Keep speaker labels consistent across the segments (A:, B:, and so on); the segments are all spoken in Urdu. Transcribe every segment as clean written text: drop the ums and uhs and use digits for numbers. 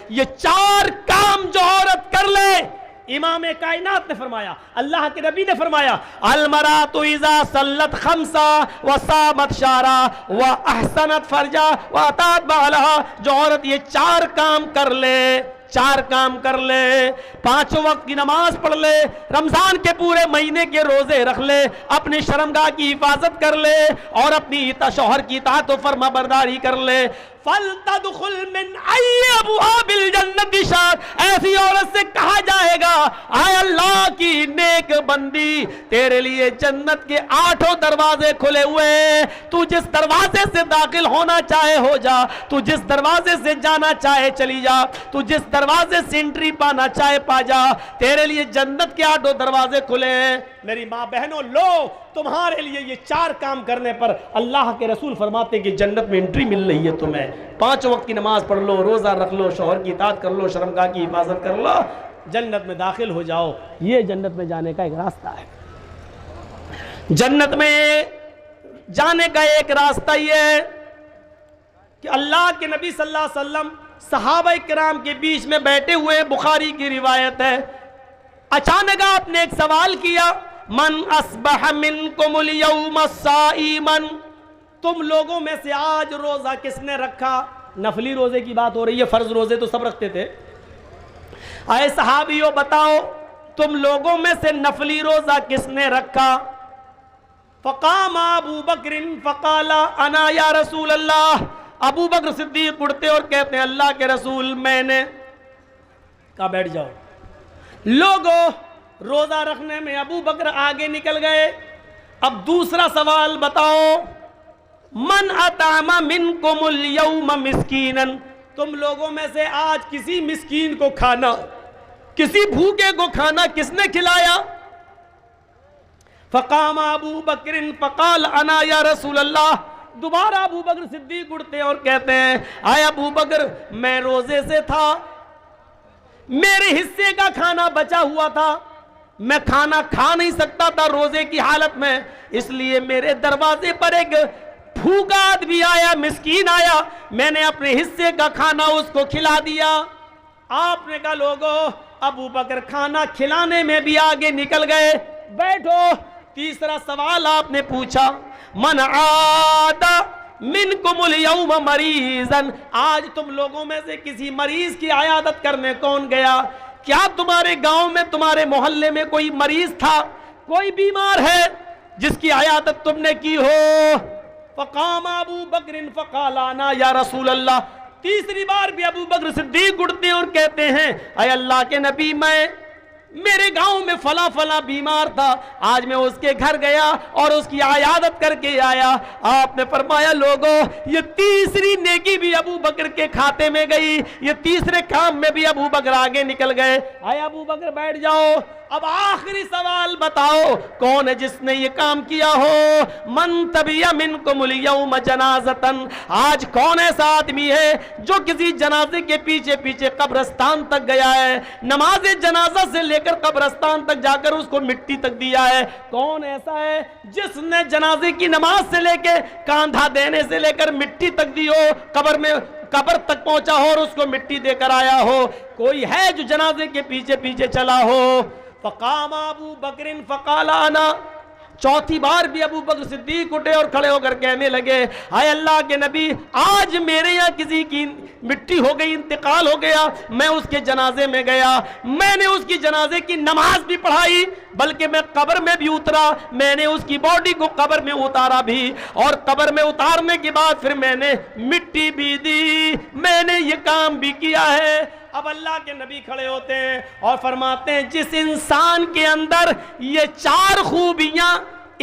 A: یہ 4 کام جو عورت کر لے، امام کائنات نے فرمایا، اللہ کے نبی نے فرمایا، المرأۃ اذا صلت خمسا وصامت شہرا واحسنت فرجا واتات بالہا، جو عورت یہ 4 کام کر لے، 4 کام کر لے، 5 وقت کی نماز پڑھ لے، رمضان کے پورے مہینے کے روزے رکھ لے، اپنی شرمگاہ کی حفاظت کر لے، اور اپنی شوہر کی اطاعت و فرما برداری کر لے، فَلْتَدْخُلْ مِنْ أَيِّ أَبْوَابِ الْجَنَّةِ شَاءَتْ، ایسی عورت سے کہا جائے گا، اے اللہ کی نیک بندی، تیرے لیے جنت کے 8 دروازے کھلے ہوئے، تو جس دروازے سے داخل ہونا چاہے ہو جا، تو جس دروازے سے جانا چاہے چلی جا، تو جس دروازے سے انٹری پانا چاہے پا جا، تیرے لیے جنت کے 8 دروازے کھلے ہیں۔ میری ماں بہنوں، لو تمہارے لیے یہ 4 کام کرنے پر اللہ کے رسول فرماتے ہیں کہ جنت میں انٹری مل رہی ہے تمہیں۔ 5 وقت کی نماز پڑھ لو، روزہ رکھ لو، شوہر کی اطاعت کر لو، شرمگاہ کی حفاظت کر لو، جنت میں داخل ہو جاؤ۔ یہ جنت میں جانے کا ایک راستہ ہے۔ جنت میں جانے کا ایک راستہ یہ ہے کہ اللہ کے نبی صلی اللہ علیہ وسلم صحابہ کرام کے بیچ میں بیٹھے ہوئے، بخاری کی روایت ہے، اچانک آپ نے ایک سوال کیا، من اصبح منکم اليوم صائما، تم لوگوں میں سے آج روزہ کس نے رکھا؟ نفلی روزے کی بات ہو رہی ہے، فرض روزے تو سب رکھتے تھے۔ اے صحابیوں بتاؤ تم لوگوں میں سے نفلی روزہ کس نے رکھا؟ فقام ابو بکر فقال انا یا رسول اللہ، ابو بکر صدیق اٹھتے اور کہتے ہیں اللہ کے رسول میں نے۔ کہا بیٹھ جاؤ۔ لوگوں روزہ رکھنے میں ابو بکر آگے نکل گئے۔ اب دوسرا سوال بتاؤ، من اطعم منکم اليوم مسکینا، تم لوگوں میں سے آج کسی مسکین کو کھانا، کسی بھوکے کو کھانا کس نے کھلایا؟ فقام ابو بکر فقال انا یا رسول اللہ، دوبارہ ابو بکر صدیق اٹھتے اور کہتے ہیں اے ابو بکر میں روزے سے تھا، میرے حصے کا کھانا بچا ہوا تھا، میں کھانا کھا نہیں سکتا تھا روزے کی حالت میں، اس لیے میرے دروازے پر ایک بھوکا آدمی آیا، مسکین آیا، میں نے اپنے حصے کا کھانا اس کو کھلا دیا۔ آپ نے کہا لوگو ابو بکر کھانا کھلانے میں بھی آگے نکل گئے، بیٹھو۔ تیسرا سوال آپ نے پوچھا، من عاد منکم اليوم مریضا، آج تم لوگوں میں سے کسی مریض کی عیادت کرنے کون گیا؟ کیا تمہارے گاؤں میں، تمہارے محلے میں کوئی مریض تھا، کوئی بیمار ہے جس کی عیادت تم نے کی ہو؟ فقام ابو بکر فقال انا یا رسول اللہ، تیسری بار بھی ابو بکر صدیق اٹھتے اور کہتے ہیں اے اللہ کے نبی میرے گاؤں میں فلاں فلاں بیمار تھا، آج میں اس کے گھر گیا اور اس کی عیادت کر کے آیا۔ آپ نے فرمایا لوگو یہ تیسری نیکی بھی ابو بکر کے کھاتے میں گئی، یہ تیسرے کام میں بھی ابو بکر آگے نکل گئے۔ اے ابو بکر بیٹھ جاؤ۔ اب آخری سوال بتاؤ کون ہے جس نے یہ کام کیا ہو؟ من تبی منکم اليوم جنازتن، آج کون ایسا آدمی ہے جو کسی جنازے کے پیچھے پیچھے قبرستان تک گیا ہے، نماز جنازہ سے لے کر قبرستان تک جا کر اس کو مٹی تک دیا ہے؟ کون ایسا ہے جس نے جنازے کی نماز سے لے کے کاندھا دینے سے لے کر مٹی تک دی ہو، قبر تک پہنچا ہو اور اس کو مٹی دے کر آیا ہو؟ کوئی ہے جو جنازے کے پیچھے پیچھے چلا ہو؟ فقام ابو بکر فقال انا، چوتھی بار بھی ابو بکر صدیق اٹھے اور کھڑے ہو کر کہنے لگے اے اللہ کے نبی آج میرے یہاں کسی کی مٹی ہو گئی، انتقال ہو گیا، میں اس کے جنازے میں گیا، میں نے اس کی جنازے کی نماز بھی پڑھائی، بلکہ میں قبر میں بھی اترا، میں نے اس کی باڈی کو قبر میں اتارا بھی، اور قبر میں اتارنے کے بعد پھر میں نے مٹی بھی دی، میں نے یہ کام بھی کیا ہے۔ اب اللہ کے نبی کھڑے ہوتے ہیں اور فرماتے ہیں جس انسان کے اندر یہ 4 خوبیاں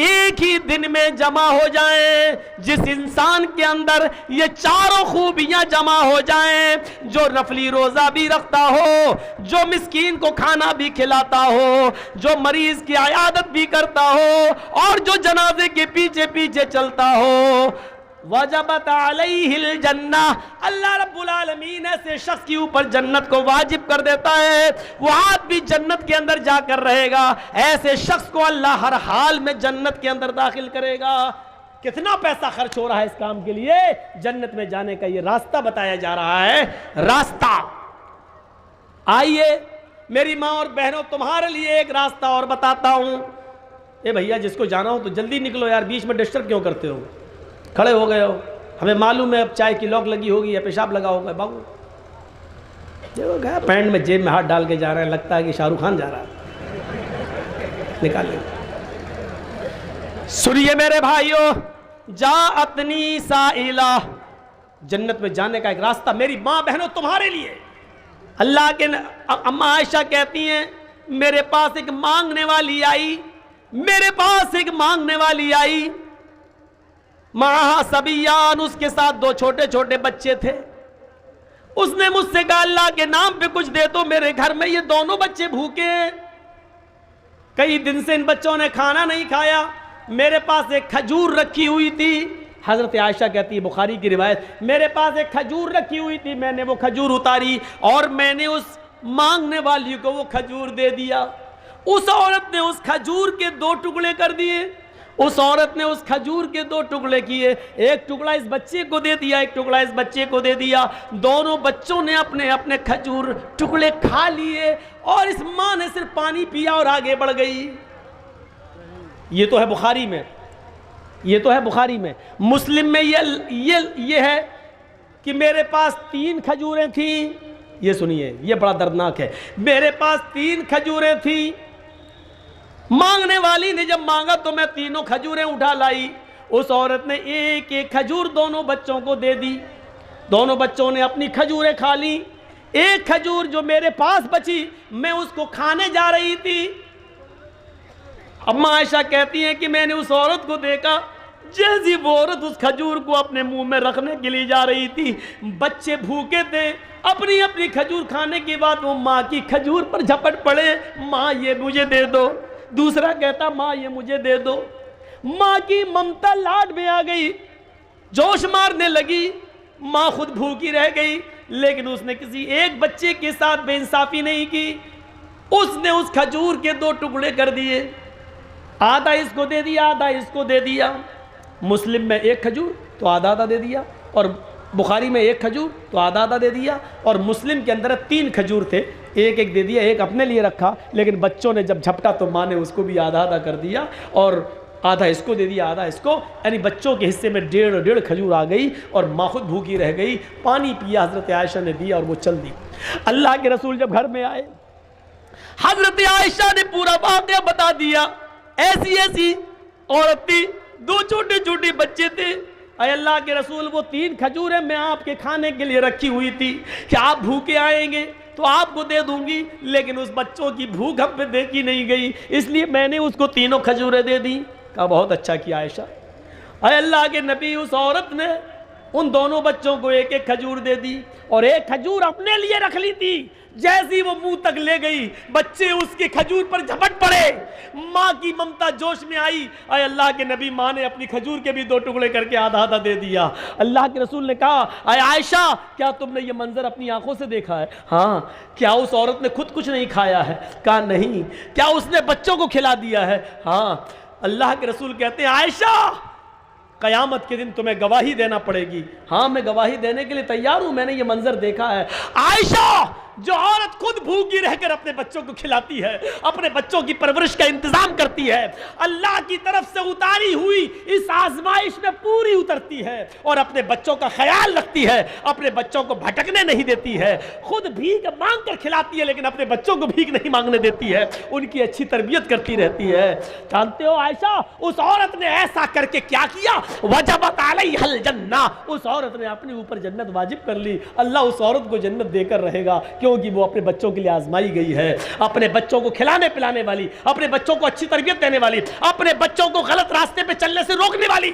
A: ایک ہی دن میں جمع ہو جائیں، جس انسان کے اندر یہ 4 خوبیاں جمع ہو جائیں، جو نفلی روزہ بھی رکھتا ہو، جو مسکین کو کھانا بھی کھلاتا ہو، جو مریض کی عیادت بھی کرتا ہو، اور جو جنازے کے پیچھے پیچھے چلتا ہو، وجبت علیہ الجنہ، اللہ رب العالمین ایسے شخص کے اوپر جنت کو واجب کر دیتا ہے، وہ آدمی جنت کے اندر جا کر رہے گا، ایسے شخص کو اللہ ہر حال میں جنت کے اندر داخل کرے گا۔ کتنا پیسہ خرچ ہو رہا ہے اس کام کے لیے؟ جنت میں جانے کا یہ راستہ بتایا جا رہا ہے۔ راستہ آئیے میری ماں اور بہنوں تمہارے لیے ایک راستہ اور بتاتا ہوں. اے بھیا جس کو جانا ہو تو جلدی نکلو یار, بیچ میں ڈسٹرب کیوں کرتے ہو, کھڑے ہو گئے ہو, ہمیں معلوم ہے اب چائے کی لوک لگی ہوگی یا پیشاب لگا ہوگا. بابو جو گیا پینٹ میں جیب میں ہاتھ ڈال کے جا رہے ہیں, لگتا ہے کہ شاہ رخ خان جا رہا ہے, نکال لیں. سنیے میرے بھائیو, جاءتنی سائلہ, جنت میں جانے کا ایک راستہ میری ماں بہنوں تمہارے لیے. اللہ کے اماں عائشہ کہتی ہیں میرے پاس ایک مانگنے والی آئی, میرے پاس ایک مانگنے والی آئی, معہا صبیان, اس کے ساتھ 2 چھوٹے چھوٹے بچے تھے. اس نے مجھ سے کہا اللہ کے نام پہ کچھ دے دو, میرے گھر میں یہ دونوں بچے بھوکے ہیں, کئی دن سے ان بچوں نے کھانا نہیں کھایا. میرے پاس ایک کھجور رکھی ہوئی تھی. حضرت عائشہ کہتی ہے, بخاری کی روایت, میرے پاس ایک کھجور رکھی ہوئی تھی, میں نے وہ کھجور اتاری اور میں نے اس مانگنے والی کو وہ کھجور دے دیا. اس عورت نے اس کھجور کے 2 ٹکڑے کر دیے, اس عورت نے اس کھجور کے 2 ٹکڑے کیے, ایک ٹکڑا اس بچے کو دے دیا, ایک ٹکڑا اس بچے کو دے دیا. دونوں بچوں نے اپنے اپنے کھجور ٹکڑے کھا لیے اور اس ماں نے صرف پانی پیا اور آگے بڑھ گئی. یہ تو ہے بخاری میں, یہ تو ہے بخاری میں. مسلم میں یہ ہے کہ میرے پاس 3 کھجوریں تھیں. یہ سنیے, یہ بڑا دردناک ہے. میرے پاس 3 کھجوریں تھیں, مانگنے والی نے جب مانگا تو میں تینوں کھجوریں اٹھا لائی. اس عورت نے ایک ایک کھجور دونوں بچوں کو دے دی. دونوں بچوں نے اپنی کھجوریں کھا لی. ایک کھجور جو میرے پاس بچی میں اس کو کھانے جا رہی تھی. اماں عائشہ کہتی ہیں کہ میں نے اس عورت کو دیکھا, جیسی وہ عورت اس کھجور کو اپنے منہ میں رکھنے کے لیے جا رہی تھی, بچے بھوکے تھے, اپنی اپنی کھجور کھانے کے بعد وہ ماں کی کھجور پر جھپٹ پڑے, ماں یہ مجھے دے دو. دوسرا کہتا ماں یہ مجھے دے دو. ماں کی ممتا لاڈ میں آ گئی, جوش مارنے لگی. ماں خود بھوکی رہ گئی, لیکن اس نے کسی ایک بچے کے ساتھ بے انصافی نہیں کی. اس نے اس کھجور کے 2 ٹکڑے کر دیے, آدھا اس کو دے دیا, آدھا اس کو دے دیا. مسلم میں 1 کھجور تو آدھا آدھا دے دیا, اور بخاری میں 1 کھجور تو آدھا آدھا دے دیا, اور مسلم کے اندر 3 کھجور تھے, ایک ایک دے دیا, ایک اپنے لیے رکھا, لیکن بچوں نے جب جھپٹا تو ماں نے اس کو بھی آدھا آدھا کر دیا, اور آدھا اس کو دے دیا, آدھا اس کو. یعنی بچوں کے حصے میں 1.5 کھجور آ گئی, اور ماں خود بھوکی رہ گئی. پانی پیا حضرت عائشہ نے دیا اور وہ چل دی. اللہ کے رسول جب گھر میں آئے, حضرت عائشہ نے پورا واقعہ بتا دیا. ایسی ایسی عورت تھی, 2 چھوٹے چھوٹے بچے تھے. اے اللہ کے رسول, وہ 3 کھجوریں میں آپ کے کھانے کے لیے رکھی ہوئی تھی کہ آپ بھوکے آئیں گے تو آپ کو دے دوں گی, لیکن اس بچوں کی بھوک ہم پہ دیکھی نہیں گئی, اس لیے میں نے اس کو 3 کھجوریں دے دی. کہا بہت اچھا کیا عائشہ. اے اللہ کے نبی, اس عورت نے ان دونوں بچوں کو 1 1 کھجور دے دی, اور 1 کھجور اپنے لیے رکھ لی تھی. جیسی وہ منہ تک لے گئی, بچے اس کے کھجور پر جھپٹ پڑے. ماں کی ممتا جوش میں آئی. اے اللہ کے نبی, ماں نے اپنی کھجور کے بھی 2 ٹکڑے کر کے آدھا آدھا دے دیا. اللہ کے رسول نے کہا اے عائشہ, کیا تم نے یہ منظر اپنی آنکھوں سے دیکھا ہے؟ ہاں. کیا اس عورت نے خود کچھ نہیں کھایا ہے؟ کہا نہیں. کیا اس نے بچوں کو کھلا دیا ہے؟ ہاں. اللہ کے رسول کہتے ہیں عائشہ, قیامت کے دن تمہیں گواہی دینا پڑے گی. ہاں میں گواہی دینے کے لیے تیار ہوں, میں نے یہ منظر دیکھا ہے. عائشہ, جو عورت خود بھوکی رہ کر اپنے بچوں کو کھلاتی ہے, اپنے بچوں کی پرورش کا انتظام کرتی ہے, اللہ کی طرف سے اتاری ہوئی اس آزمائش میں پوری اترتی ہے, اور اپنے بچوں کا خیال رکھتی ہے, اپنے بچوں کو بھٹکنے نہیں دیتی ہے, خود بھیک مانگ کر کھلاتی ہے لیکن اپنے بچوں کو بھیک نہیں مانگنے دیتی ہے, ان کی اچھی تربیت کرتی رہتی ہے. جانتے ہو عائشہ, اس عورت نے ایسا کر کے کیا کیا؟ وجبت علیہ الجنہ, اس عورت نے اپنے اوپر جنت واجب کر لی. اللہ اس عورت کو جنت دے کر رہے گا, کیونکہ وہ اپنے بچوں کے لیے آزمائی گئی ہے, اپنے بچوں کو کھلانے پلانے والی, اپنے بچوں کو اچھی تربیت دینے والی, اپنے بچوں کو غلط راستے پہ چلنے سے روکنے والی,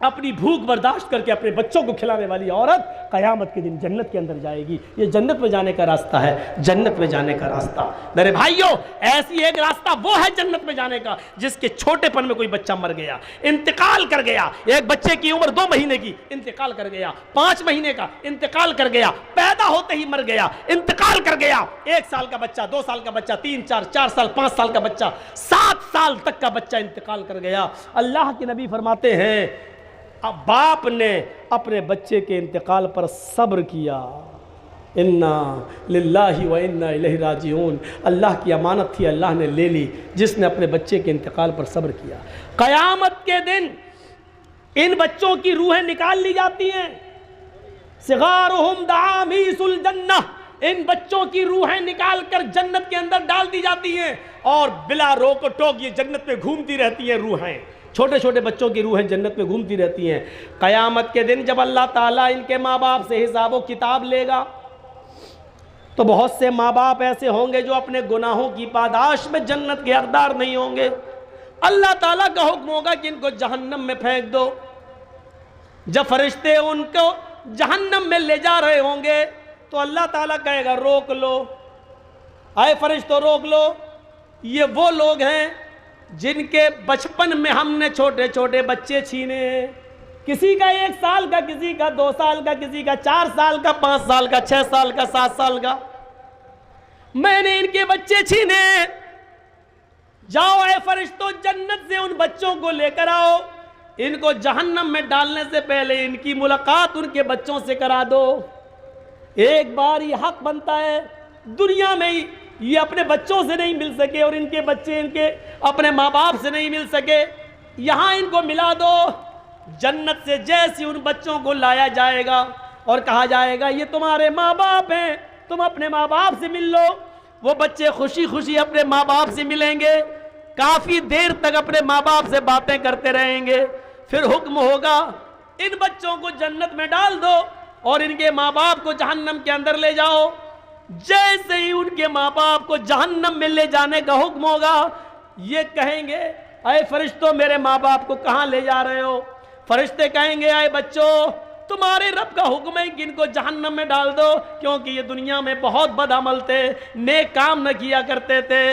A: اپنی بھوک برداشت کر کے اپنے بچوں کو کھلانے والی عورت قیامت کے دن جنت کے اندر جائے گی. یہ جنت میں جانے کا راستہ ہے, جنت میں جانے کا راستہ. میرے بھائیوں, ایسی ایک راستہ وہ ہے جنت میں جانے کا جس کے چھوٹے پن میں کوئی بچہ مر گیا, انتقال کر گیا. ایک بچے کی عمر 2 مہینے کی, انتقال کر گیا. 5 مہینے کا, انتقال کر گیا. پیدا ہوتے ہی مر گیا, انتقال کر گیا. 1 سال کا بچہ, 2 سال کا بچہ, 3 4 سال, 5 سال کا بچہ, 7 سال تک کا بچہ انتقال کر گیا. اللہ کے نبی فرماتے ہیں اب باپ نے اپنے بچے کے انتقال پر صبر کیا, انا للہ و انا الیہ راجعون، اللہ کی امانت تھی، اللہ نے لے لی، جس نے اپنے بچے کے انتقال پر صبر کیا۔ قیامت کے دن ان بچوں کی روحیں نکال لی جاتی ہیں، صغارہم دعامیس الجنہ، ان بچوں کی روحیں نکال کر جنت کے اندر ڈال دی جاتی ہیں، اور بلا روک و ٹوک یہ جنت میں گھومتی رہتی ہیں روحیں، چھوٹے چھوٹے بچوں کی روحیں جنت میں گھومتی رہتی ہیں۔ قیامت کے دن جب اللہ تعالیٰ ان کے ماں باپ سے حساب و کتاب لے گا تو بہت سے ماں باپ ایسے ہوں گے جو اپنے گناہوں کی پاداش میں جنت کے حقدار نہیں ہوں گے۔ اللہ تعالیٰ کا حکم ہوگا کہ ان کو جہنم میں پھینک دو۔ جب فرشتے ان کو جہنم میں لے جا رہے ہوں گے تو اللہ تعالیٰ کہے گا روک لو، اے فرشتوں روک لو، یہ وہ لوگ ہیں جن کے بچپن میں ہم نے چھوٹے چھوٹے بچے چھینے ہیں، کسی کا 1 سال کا، کسی کا 2 سال کا، کسی کا 4 سال کا، 5 سال کا، 6 سال کا، 7 سال کا، میں نے ان کے بچے چھینے۔ جاؤ اے فرشتوں جنت سے ان بچوں کو لے کر آؤ، ان کو جہنم میں ڈالنے سے پہلے ان کی ملاقات ان کے بچوں سے کرا دو۔ ایک بار یہ حق بنتا ہے، دنیا میں یہ اپنے بچوں سے نہیں مل سکے اور ان کے بچے ان کے اپنے ماں باپ سے نہیں مل سکے، یہاں ان کو ملا دو۔ جنت سے جیسے ان بچوں کو لایا جائے گا اور کہا جائے گا یہ تمہارے ماں باپ ہیں، تم اپنے ماں باپ سے مل لو، وہ بچے خوشی خوشی اپنے ماں باپ سے ملیں گے، کافی دیر تک اپنے ماں باپ سے باتیں کرتے رہیں گے، پھر حکم ہوگا ان بچوں کو جنت میں ڈال دو اور ان کے ماں باپ کو جہنم کے اندر لے جاؤ۔ جیسے ہی ان کے ماں باپ کو جہنم میں لے جانے کا حکم ہوگا، یہ کہیں گے اے فرشتوں میرے ماں باپ کو کہاں لے جا رہے ہو؟ فرشتے کہیں گے اے بچوں تمہارے رب کا حکم ہے کہ ان کو جہنم میں ڈال دو، کیونکہ یہ دنیا میں بہت بد عمل تھے، نیک کام نہ کیا کرتے تھے،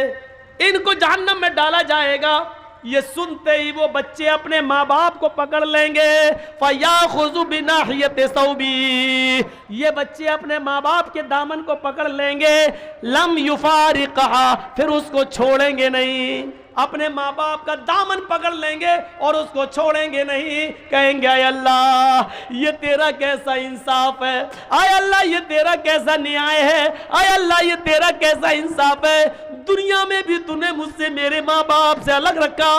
A: ان کو جہنم میں ڈالا جائے گا۔ یہ سنتے ہی وہ بچے اپنے ماں باپ کو پکڑ لیں گے، فَيَأْخُذُ بِنَاحِيَةِ ثَوْبِهِ، یہ بچے اپنے ماں باپ کے دامن کو پکڑ لیں گے، لم يُفَارِقْهَا، پھر اس کو چھوڑیں گے نہیں، اپنے ماں باپ کا دامن پکڑ لیں گے اور اس کو چھوڑیں گے نہیں، کہیں گے اے اللہ یہ تیرا کیسا انصاف ہے، اے اللہ یہ تیرا کیسا نیائے ہے، اے اللہ یہ تیرا کیسا انصاف ہے، دنیا میں بھی تو نے مجھ سے میرے ماں باپ سے الگ رکھا،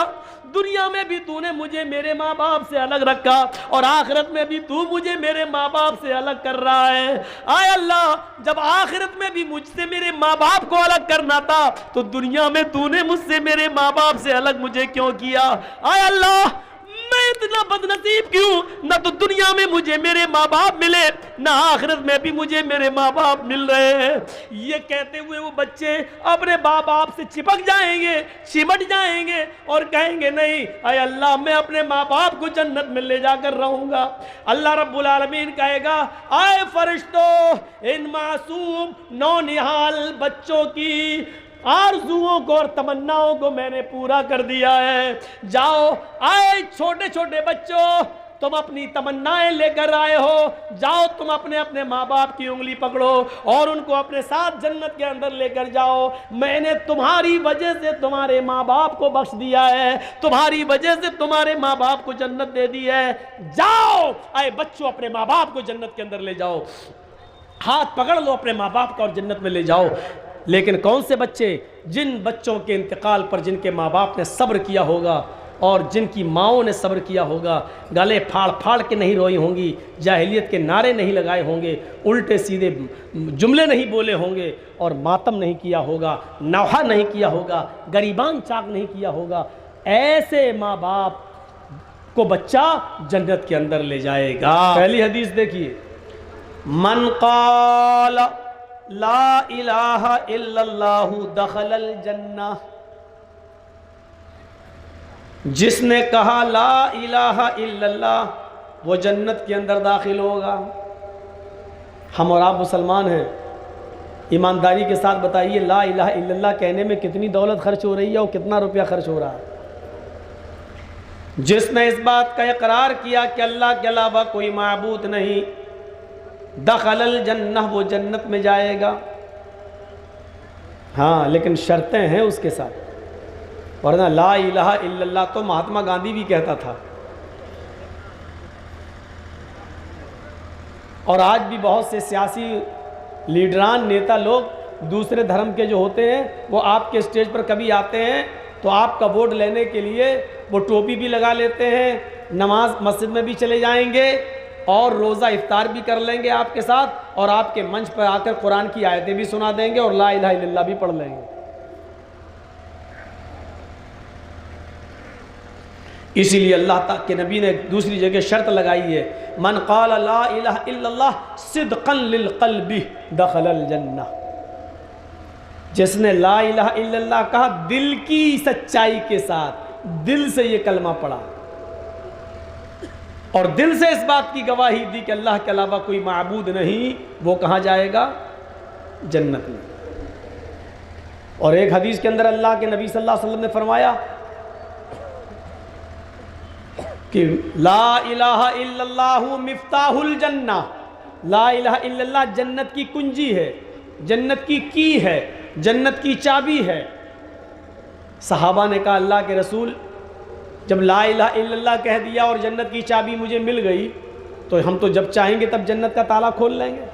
A: دنیا میں بھی تو نے مجھے میرے ماں باپ سے الگ رکھا، اور آخرت میں بھی تو مجھے میرے ماں باپ سے الگ کر رہا ہے، اے اللہ جب آخرت میں بھی مجھ سے میرے ماں باپ کو الگ کرنا تھا تو دنیا میں تو نے مجھ سے میرے ماں باپ سے الگ مجھے کیوں کیا؟ اے اللہ میں اتنا بد نصیب کیوں، نہ تو دنیا میں مجھے میرے ماں باپ ملے، نہ آخرت میں بھی مجھے میرے ماں باپ مل رہے ہیں۔ یہ کہتے ہوئے وہ بچے اپنے ماں باپ سے چپک جائیں گے، چمٹ جائیں گے اور کہیں گے نہیں اے اللہ میں اپنے ماں باپ کو جنت میں لے جا کر رہوں گا۔ اللہ رب العالمین کہے گا اے فرشتوں ان معصوم نونہال بچوں کی آرزوؤں کو اور تمناؤں کو میں نے پورا کر دیا ہے، جاؤ آئے چھوٹے چھوٹے بچوں تم اپنی تمنائیں لے کر آئے ہو، جاؤ تم اپنے اپنے ماں باپ کی انگلی پکڑو اور ان کو اپنے ساتھ جنت کے اندر لے کر جاؤ، میں نے تمہاری وجہ سے تمہارے ماں باپ کو بخش دیا ہے، تمہاری وجہ سے تمہارے ماں باپ کو جنت دے دی ہے، جاؤ اے بچوں اپنے ماں باپ کو جنت کے اندر لے جاؤ، ہاتھ پکڑ لو اپنے ماں باپ کا اور جنت میں لے جاؤ۔ لیکن کون سے بچے؟ جن بچوں کے انتقال پر جن کے ماں باپ نے صبر کیا ہوگا اور جن کی ماؤں نے صبر کیا ہوگا، گلے پھاڑ پھاڑ کے نہیں روئی ہوں گی، جاہلیت کے نعرے نہیں لگائے ہوں گے، الٹے سیدھے جملے نہیں بولے ہوں گے اور ماتم نہیں کیا ہوگا، نوحہ نہیں کیا ہوگا، گریبان چاک نہیں کیا ہوگا، ایسے ماں باپ کو بچہ جنت کے اندر لے جائے گا۔ پہلی حدیث دیکھیے، من قال لا الہ الا اللہ دخل الجنہ، جس نے کہا لا الہ الا اللہ وہ جنت کے اندر داخل ہوگا۔ ہم اور آپ مسلمان ہیں، ایمانداری کے ساتھ بتائیے لا الہ الا اللہ کہنے میں کتنی دولت خرچ ہو رہی ہے اور کتنا روپیہ خرچ ہو رہا ہے؟ جس نے اس بات کا اقرار کیا کہ اللہ کے علاوہ کوئی معبود نہیں، دخل الجنہ وہ جنت میں جائے گا۔ ہاں لیکن شرطیں ہیں اس کے ساتھ، ورنہ لا الہ الا اللہ تو مہاتما گاندھی بھی کہتا تھا، اور آج بھی بہت سے سیاسی لیڈران نیتا لوگ دوسرے دھرم کے جو ہوتے ہیں وہ آپ کے اسٹیج پر کبھی آتے ہیں تو آپ کا ووٹ لینے کے لیے وہ ٹوپی بھی لگا لیتے ہیں, نماز مسجد میں بھی چلے جائیں گے اور روزہ افطار بھی کر لیں گے آپ کے ساتھ, اور آپ کے منچ پر آ کر قرآن کی آیتیں بھی سنا دیں گے اور لا الہ الا اللہ بھی پڑھ لیں گے. اسی لیے اللہ تعالیٰ کے نبی نے دوسری جگہ شرط لگائی ہے, من قال لا الہ الا اللہ صدقا للقلب دخل الجنہ. جس نے لا الہ الا اللہ کہا دل کی سچائی کے ساتھ, دل سے یہ کلمہ پڑھا اور دل سے اس بات کی گواہی دی کہ اللہ کے علاوہ کوئی معبود نہیں, وہ کہاں جائے گا؟ جنت میں. اور ایک حدیث کے اندر اللہ کے نبی صلی اللہ علیہ وسلم نے فرمایا کہ لا الہ الا اللہ مفتاح الجنہ, لا الہ الا اللہ جنت کی کنجی ہے, جنت کی ہے, جنت کی چابی ہے. صحابہ نے کہا اللہ کے رسول جب لا الہ الا اللہ کہہ دیا اور جنت کی چابی مجھے مل گئی تو ہم تو جب چاہیں گے تب جنت کا تالا کھول لیں گے.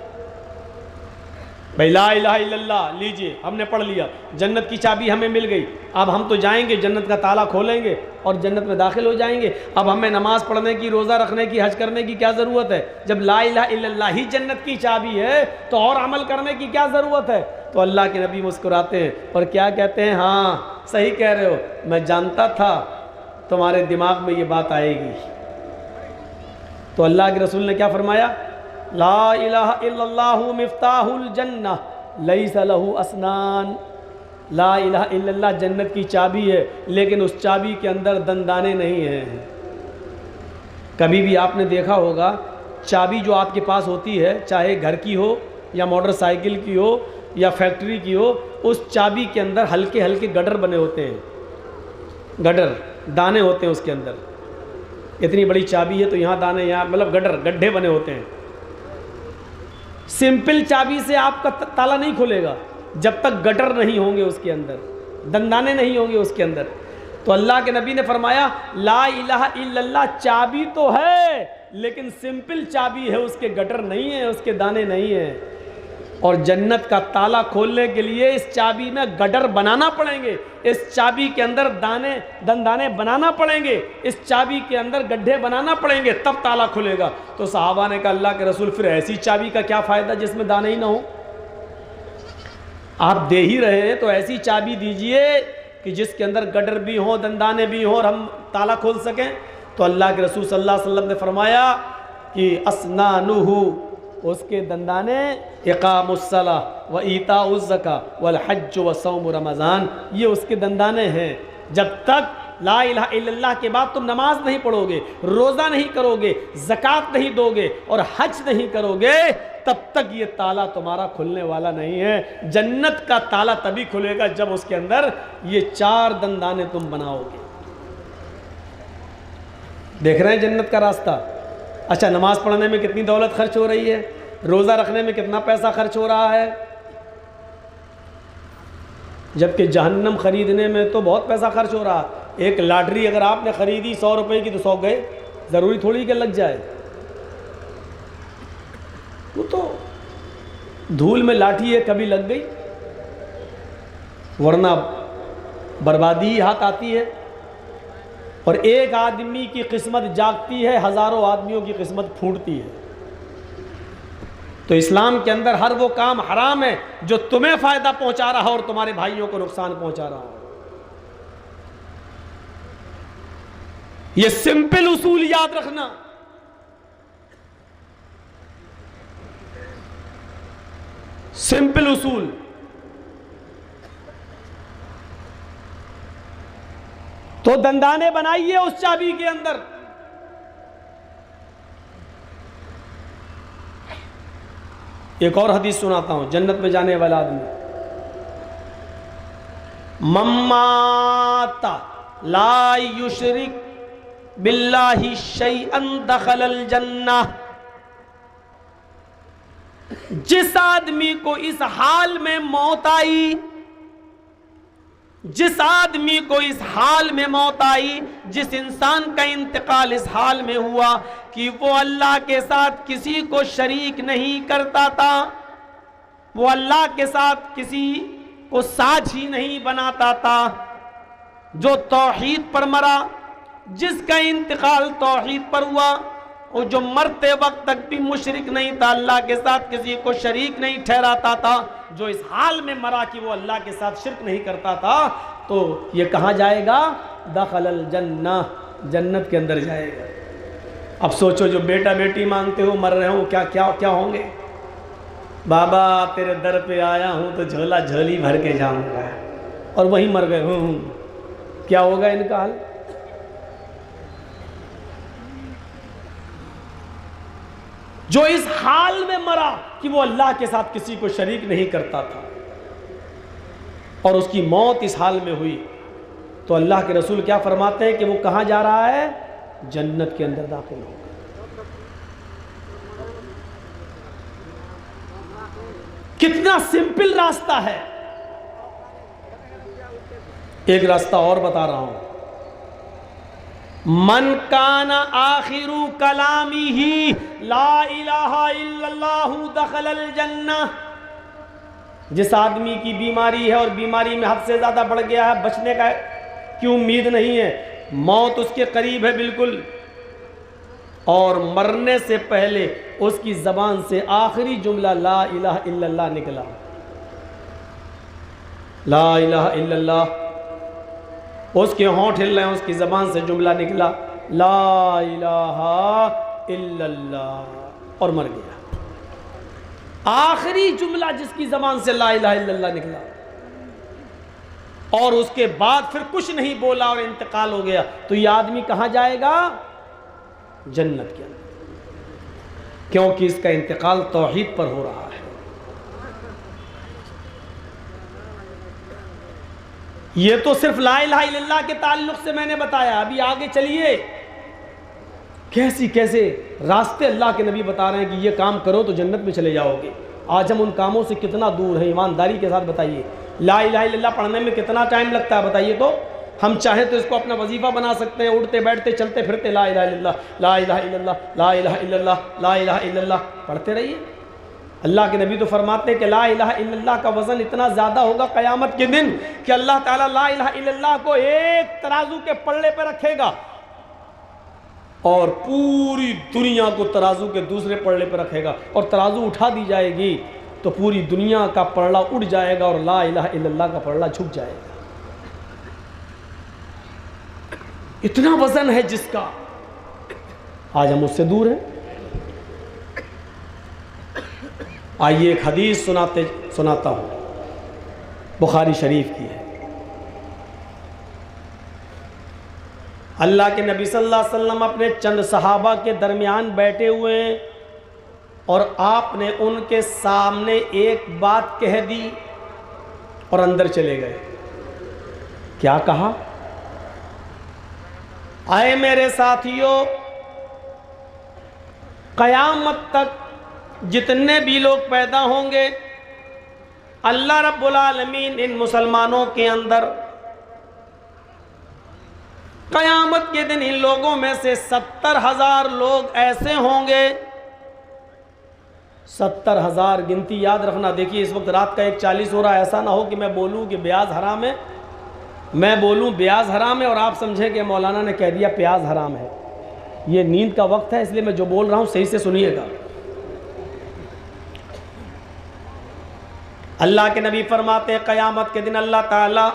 A: بھائی لا الہ الا اللہ لیجئے, ہم نے پڑھ لیا, جنت کی چابی ہمیں مل گئی, اب ہم تو جائیں گے جنت کا تالا کھولیں گے اور جنت میں داخل ہو جائیں گے. اب ہمیں نماز پڑھنے کی, روزہ رکھنے کی, حج کرنے کی کیا ضرورت ہے؟ جب لا الہ الا اللہ ہی جنت کی چابی ہے تو اور عمل کرنے کی کیا ضرورت ہے؟ تو اللہ کے نبی مسکراتے ہیں اور کیا کہتے ہیں, ہاں صحیح کہہ رہے ہو, میں جانتا تھا تمہارے دماغ میں یہ بات آئے گی. تو اللہ کے رسول نے کیا فرمایا؟ لا الہ الا اللہ مفتاح الجنہ لیس لہ اسنان. لا الہ الا اللہ جنت کی چابی ہے لیکن اس چابی کے اندر دندانے نہیں ہیں. کبھی بھی آپ نے دیکھا ہوگا چابی جو آپ کے پاس ہوتی ہے, چاہے گھر کی ہو یا موٹر سائیکل کی ہو یا فیکٹری کی ہو, اس چابی کے اندر ہلکے ہلکے گڈر بنے ہوتے ہیں, گڈر دانے ہوتے ہیں اس کے اندر. اتنی بڑی چابی ہے تو یہاں دانے, یہاں مطلب گڈھے بنے ہوتے ہیں. سمپل چابی سے آپ کا تالا نہیں کھلے گا جب تک گٹر نہیں ہوں گے اس کے اندر, دندانے نہیں ہوں گے اس کے اندر. تو اللہ کے نبی نے فرمایا لا الہ الا اللہ چابی تو ہے لیکن سمپل چابی ہے, اس کے گٹر نہیں ہیں, اس کے دانے نہیں ہیں. اور جنت کا تالا کھولنے کے لیے اس چابی میں گٹر بنانا پڑیں گے, اس چابی کے اندر دندانے بنانا پڑیں گے, اس چابی کے اندر گڈھے بنانا پڑیں گے, تب تالا کھلے گا. تو صحابہ نے کہا اللہ کے رسول پھر ایسی چابی کا کیا فائدہ جس میں دانے ہی نہ ہو؟ آپ دے ہی رہے ہیں تو ایسی چابی دیجئے کہ جس کے اندر گڈر بھی ہوں, دندانے بھی ہوں اور ہم تالا کھول سکیں. تو اللہ کے رسول صلی اللہ علیہ وسلم نے فرمایا کہ اسنانہ, اس کے دندانے, اقام الصلاۃ و ایتاء الزکاۃ والحج و صوم رمضان, یہ اس کے دندانے ہیں. جب تک لا الہ الا اللہ کے بعد تم نماز نہیں پڑھو گے, روزہ نہیں کرو گے, زکوٰۃ نہیں دو گے اور حج نہیں کرو گے, تب تک یہ تالا تمہارا کھلنے والا نہیں ہے. جنت کا تالا تبھی کھلے گا جب اس کے اندر یہ 4 دندانے تم بناؤ گے. دیکھ رہے ہیں جنت کا راستہ. اچھا نماز پڑھنے میں کتنی دولت خرچ ہو رہی ہے, روزہ رکھنے میں کتنا پیسہ خرچ ہو رہا ہے, جبکہ جہنم خریدنے میں تو بہت پیسہ خرچ ہو رہا. ایک لاٹری اگر آپ نے خریدی 100 روپے کی تو 100 گئے, ضروری تھوڑی کہ لگ جائے. وہ تو دھول میں لاٹھی ہے, کبھی لگ گئی, ورنہ بربادی ہی ہاتھ آتی ہے. اور ایک آدمی کی قسمت جاگتی ہے, ہزاروں آدمیوں کی قسمت پھوٹتی ہے. تو اسلام کے اندر ہر وہ کام حرام ہے جو تمہیں فائدہ پہنچا رہا اور تمہارے بھائیوں کو نقصان پہنچا رہا. یہ سمپل اصول یاد رکھنا. سمپل اصول. تو دندانے بنائیے اس چابی کے اندر. ایک اور حدیث سناتا ہوں جنت میں جانے والا آدمی. ممات لا یشرک باللہ شیئا دخل الجنہ. جس آدمی کو اس حال میں موت آئی, جس آدمی کو اس حال میں موت آئی, جس انسان کا انتقال اس حال میں ہوا کہ وہ اللہ کے ساتھ کسی کو شریک نہیں کرتا تھا, وہ اللہ کے ساتھ کسی کو ساجھی نہیں بناتا تھا، جو توحید پر مرا، جس کا انتقال توحید پر ہوا، اور جو مرتے وقت تک بھی مشرک نہیں تھا، اللہ کے ساتھ کسی کو شریک نہیں ٹھہراتا تھا، جو اس حال میں مرا کہ وہ اللہ کے ساتھ شرک نہیں کرتا تھا، تو یہ کہاں جائے گا؟ دخل الجنہ، جنت کے اندر جائے گا۔ اب سوچو جو بیٹا بیٹی مانگتے ہو مر رہے ہو، کیا ہوں گے؟ بابا تیرے در پہ آیا ہوں تو جھولا جھولی بھر کے جاؤں گا، اور وہیں مر گئے ہوں، کیا ہوگا ان کا حال؟ جو اس حال میں مرا کہ وہ اللہ کے ساتھ کسی کو شریک نہیں کرتا تھا، اور اس کی موت اس حال میں ہوئی، تو اللہ کے رسول کیا فرماتے ہیں کہ وہ کہاں جا رہا ہے؟ جنت کے اندر داخل ہوگا۔ کتنا سمپل راستہ ہے۔ ایک راستہ اور بتا رہا ہوں، من کان آخر کلامہ لا الہ الا اللہ دخل الجنہ۔ جس آدمی کی بیماری ہے اور بیماری میں حد سے زیادہ بڑھ گیا ہے، بچنے کا کی امید نہیں ہے، موت اس کے قریب ہے بالکل، اور مرنے سے پہلے اس کی زبان سے آخری جملہ لا الہ الا اللہ نکلا، لا الہ الا اللہ، اس کے ہونٹ ہل رہے ہیں، اس کی زبان سے جملہ نکلا لا الہ الا اللہ، اور مر گیا۔ آخری جملہ جس کی زبان سے لا الہ الا اللہ نکلا، اور اس کے بعد پھر کچھ نہیں بولا اور انتقال ہو گیا، تو یہ آدمی کہاں جائے گا؟ جنت کے اندر، کیونکہ اس کا انتقال توحید پر ہو رہا ہے۔ یہ تو صرف لا الہ الا اللہ کے تعلق سے میں نے بتایا، ابھی آگے چلیے کیسے راستے اللہ کے نبی بتا رہے ہیں کہ یہ کام کرو تو جنت میں چلے جاؤ گے۔ آج ہم ان کاموں سے کتنا دور ہیں، ایمانداری کے ساتھ بتائیے۔ لا الہ الا اللہ پڑھنے میں کتنا ٹائم لگتا ہے بتائیے تو؟ ہم چاہیں تو اس کو اپنا وظیفہ بنا سکتے ہیں، اٹھتے بیٹھتے چلتے پھرتے لا الہ الا اللہ، لا الہ الا اللہ، لا الہ الا اللہ، لا الہ الا اللہ پڑھتے رہیے۔ اللہ کے نبی تو فرماتے ہیں کہ لا الہ الا اللہ کا وزن اتنا زیادہ ہوگا قیامت کے دن کہ اللہ تعالیٰ لا الہ الا اللہ کو ایک ترازو کے پلڑے پہ رکھے گا، اور پوری دنیا کو ترازو کے دوسرے پلڑے پہ رکھے گا، اور ترازو اٹھا دی جائے گی تو پوری دنیا کا پلڑا اٹھ جائے گا اور لا الہ الا اللہ کا پلڑا جھک جائے گا۔ اتنا وزن ہے جس کا، آج ہم اس سے دور ہیں۔ آئیے ایک حدیث سناتا ہوں، بخاری شریف کی ہے۔ اللہ کے نبی صلی اللہ علیہ وسلم اپنے چند صحابہ کے درمیان بیٹھے ہوئے ہیں، اور آپ نے ان کے سامنے ایک بات کہہ دی اور اندر چلے گئے۔ کیا کہا؟ اے میرے ساتھیو، قیامت تک جتنے بھی لوگ پیدا ہوں گے، اللہ رب العالمین ان مسلمانوں کے اندر قیامت کے دن ان لوگوں میں سے 70,000 لوگ ایسے ہوں گے، 70,000 گنتی یاد رکھنا۔ دیکھیے اس وقت رات کا 1:40 ہو رہا ہے، ایسا نہ ہو کہ میں بولوں کہ بیاض حرام ہے، میں بولوں بیاض حرام ہے اور آپ سمجھیں کہ مولانا نے کہہ دیا پیاز حرام ہے۔ یہ نیند کا وقت ہے، اس لیے میں جو بول رہا ہوں صحیح سے سنیے گا۔ اللہ کے نبی فرماتے ہیں قیامت کے دن اللہ تعالیٰ